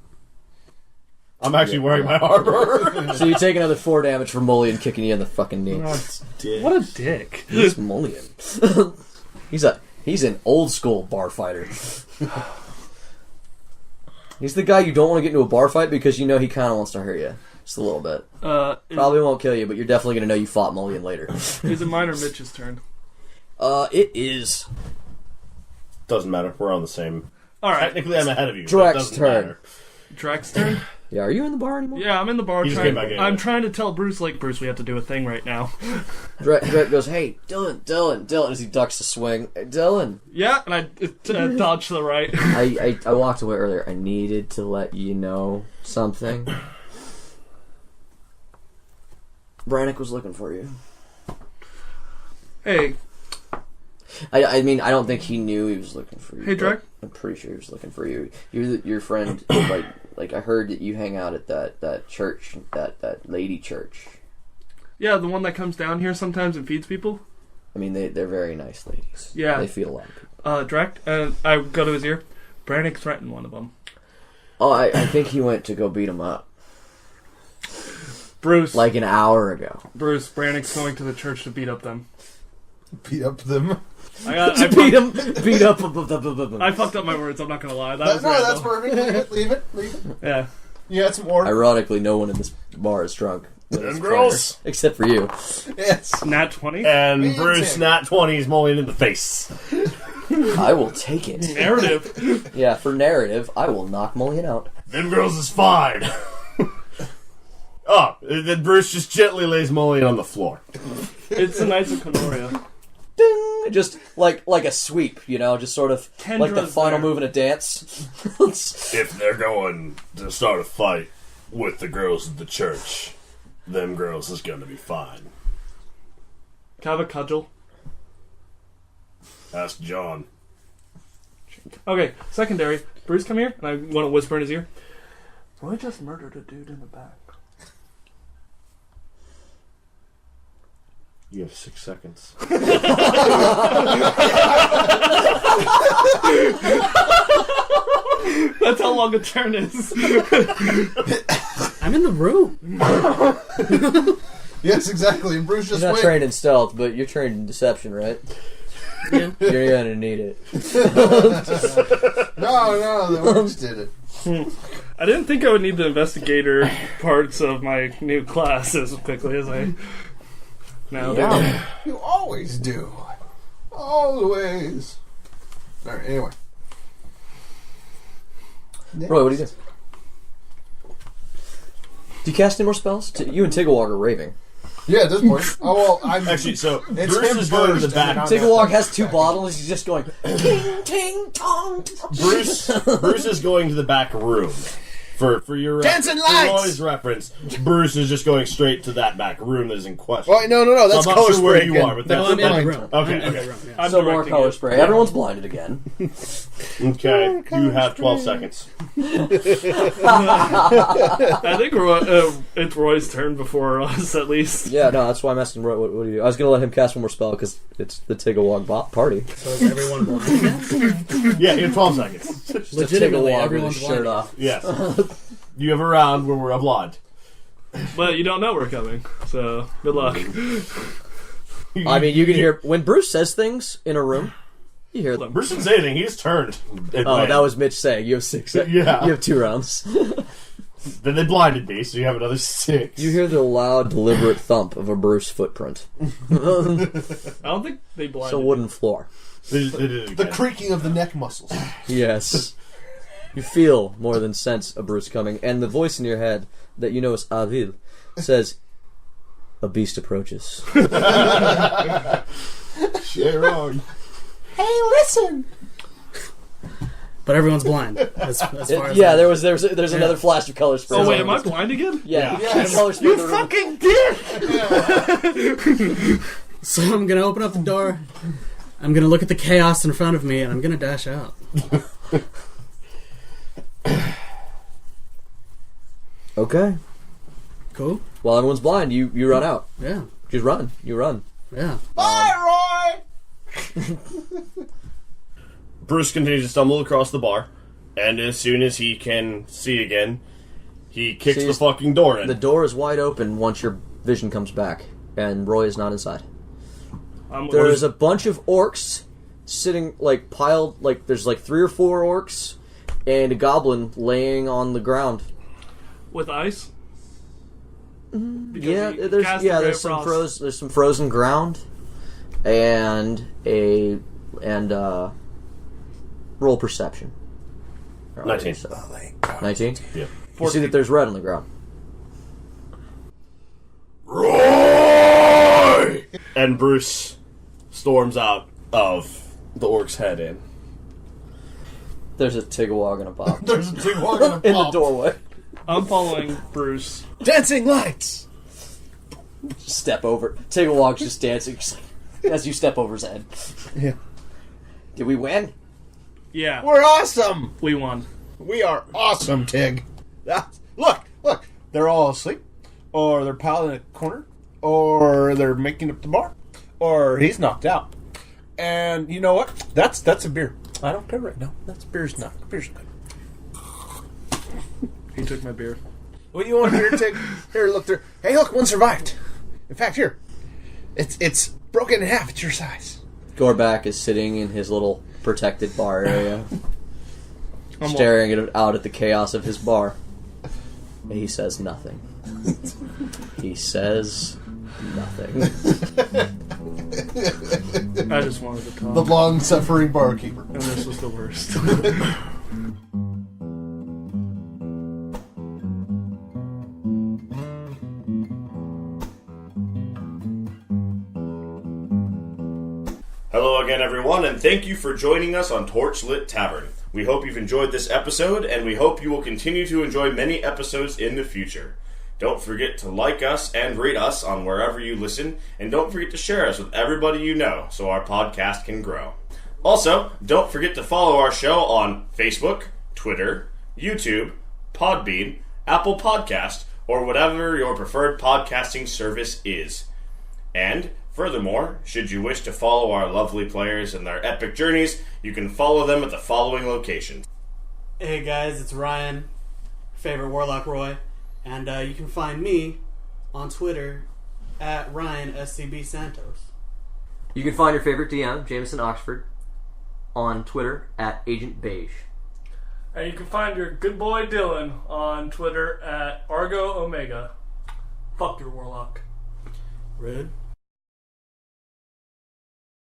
I'm actually wearing my armor. So you take another 4 damage from Mulligan kicking you in the fucking knee. What a dick. He's Mulligan. He's an old school bar fighter. He's the guy you don't want to get into a bar fight because you know he kind of wants to hurt you. Just a little bit. Probably won't kill you, but you're definitely going to know you fought Mulligan later. Is it mine or Mitch's turn? It is Doesn't matter. We're on the same. All right. Technically, I'm ahead of you. but it Drek's doesn't turn. matter. Drek's turn? Yeah, are you in the bar anymore? Yeah, I'm in the bar. You just came back in. I'm trying to tell Bruce, Bruce, we have to do a thing right now. Drek goes, hey, Dillon, as he ducks the swing. Hey, Dillon. Yeah, and I dodge to the right. I walked away earlier. I needed to let you know something. Brannick was looking for you. Hey, I mean, I don't think he knew he was looking for you. Hey, but Drek. I'm pretty sure he was looking for you. You're your friend. like I heard that you hang out at that church, that lady church. yeah, the one that comes down here sometimes and feeds people. I mean, they're very nice ladies. Yeah. They feed a lot of people. Drek, and I go to his ear. Brannick threatened one of them. Oh, I think he went to go beat him up Bruce, like an hour ago. Bruce, Brannick's going to the church to beat up them. Beat up them. I Beat up. I fucked up my words. I'm not gonna lie. That was No, Randall. that's perfect. Leave it. Yeah. You had some order. Ironically, no one in this bar is drunk. Them girls. Except for you. Yes. Nat 20? And Me Bruce, too. nat 20 is mulling in the face. I will take it. Narrative. Yeah, for narrative, I will knock Mullion out. Them girls is fine. Oh, then Bruce just gently lays Mullion on the floor. It's a nice Canoria. Ding! Just like a sweep, just sort of like the Kendra's final there. move in a dance. If they're going to start a fight with the girls of the church, them girls is going to be fine. Can I have a cudgel? Ask John. Okay, secondary. Bruce, come here, and I want to whisper in his ear. Roy just murdered a dude in the back. You have 6 seconds. That's how long a turn is. I'm in the room. Yes, exactly. And Bruce just You're not went. trained in stealth, but you're trained in deception, right? Yeah. You're gonna need it. No, the orcs did it. I didn't think I would need the investigator parts of my new class as quickly as I now do. Yeah. You always do. Always. Alright, anyway. Roy, what do you do? Do you cast any more spells? You and Tigawog are raving. Yeah, at this point. Oh, well, I'm... Actually, so It's Bruce him is going to the first, back. and Tigawog has 2 bottles. He's just going ting ting tong. Bruce is going to the back room. For your Dancing for lights! Roy's reference, Bruce is just going straight to that back room that is in question. Well, no, that's So I'm not color sure where spray you again. are, but No, that's I'm in the fine. room. Okay, I'm in okay. the room, yeah. I'm So more directing color it. spray. Everyone's blinded again. Okay, you have 12 seconds. I think it's Roy's turn before us, at least. Yeah, no, that's why I'm asking Roy. What do you do? I was gonna let him cast one more spell because it's the Tigawog party. So is everyone blind now? Yeah, you have 12 seconds. Just Legitimately, Tigawog with everyone's his shirt blind. off. Yes. You have a round where we're blind. But you don't know we're coming, so good luck. I mean, you can hear when Bruce says things in a room. You hear them. Bruce didn't say anything, he just turned. Oh, that was Mitch saying you have 6. Yeah. You have 2 rounds. Then they blinded me, so you have another 6. You hear the loud, deliberate thump of a Bruce footprint. I don't think they blinded. It's a wooden floor. They did it The again. creaking of the neck muscles. Yes. You feel more than sense a Bruce coming, and the voice in your head that you know is Avil says, "A beast approaches." Shit wrong. Hey, listen! But everyone's blind. As far as Yeah, there's another flash of color spray. Oh wait, am I blind again? Yeah, Yeah. color spray. You fucking did! So I'm gonna open up the door. I'm gonna look at the chaos in front of me, and I'm gonna dash out. Okay. Cool. While everyone's blind, you run out. Yeah. Just run. You run. Yeah. Bye, Roy! Bruce continues to stumble across the bar, and as soon as he can see again, he kicks the Sees- fucking door in. The door is wide open once your vision comes back, and Roy is not inside. There is a bunch of orcs sitting, piled, there's 3 or 4 orcs, and a goblin laying on the ground. With ice? Because Yeah, he there's cast the ray there's of some frost. there's some frozen ground, and roll perception. 19. 19? Yeah. You see that there's red on the ground. Roy! And Bruce storms out of the orc's head in. There's a Tigawog and a pop There's a big one in in the doorway. I'm following Bruce. Dancing lights! Step over. Tigawog's just dancing as you step over his head. Yeah. Did we win? Yeah, We're awesome! we won. We are awesome, Tig. Look! They're all asleep, or they're piled in a corner, or they're making up the bar, or he's knocked out. And you know what? That's a beer. I don't care right now. Beer's good. He took my beer. What do you want here, Tig? Here, look there. Hey, look, one survived. In fact, here. It's broken in half. It's your size. Gorback is sitting in his little protected bar area, I'm staring out at the chaos of his bar. And he says nothing. He says nothing. I just wanted to talk. The long-suffering barkeeper. And this was the worst. Hello again, everyone, and thank you for joining us on Torchlit Tavern. We hope you've enjoyed this episode, and we hope you will continue to enjoy many episodes in the future. Don't forget to like us and rate us on wherever you listen, and don't forget to share us with everybody you know so our podcast can grow. Also, don't forget to follow our show on Facebook, Twitter, YouTube, Podbean, Apple Podcast, or whatever your preferred podcasting service is. And furthermore, should you wish to follow our lovely players and their epic journeys, you can follow them at the following locations. Hey guys, it's Ryan, favorite Warlock Roy, and you can find me on Twitter at RyanSCBSantos. You can find your favorite DM, Jameson Oxford, on Twitter at Agent Beige. And you can find your good boy Dillon on Twitter at Argo Omega. Fuck your Warlock. Rude.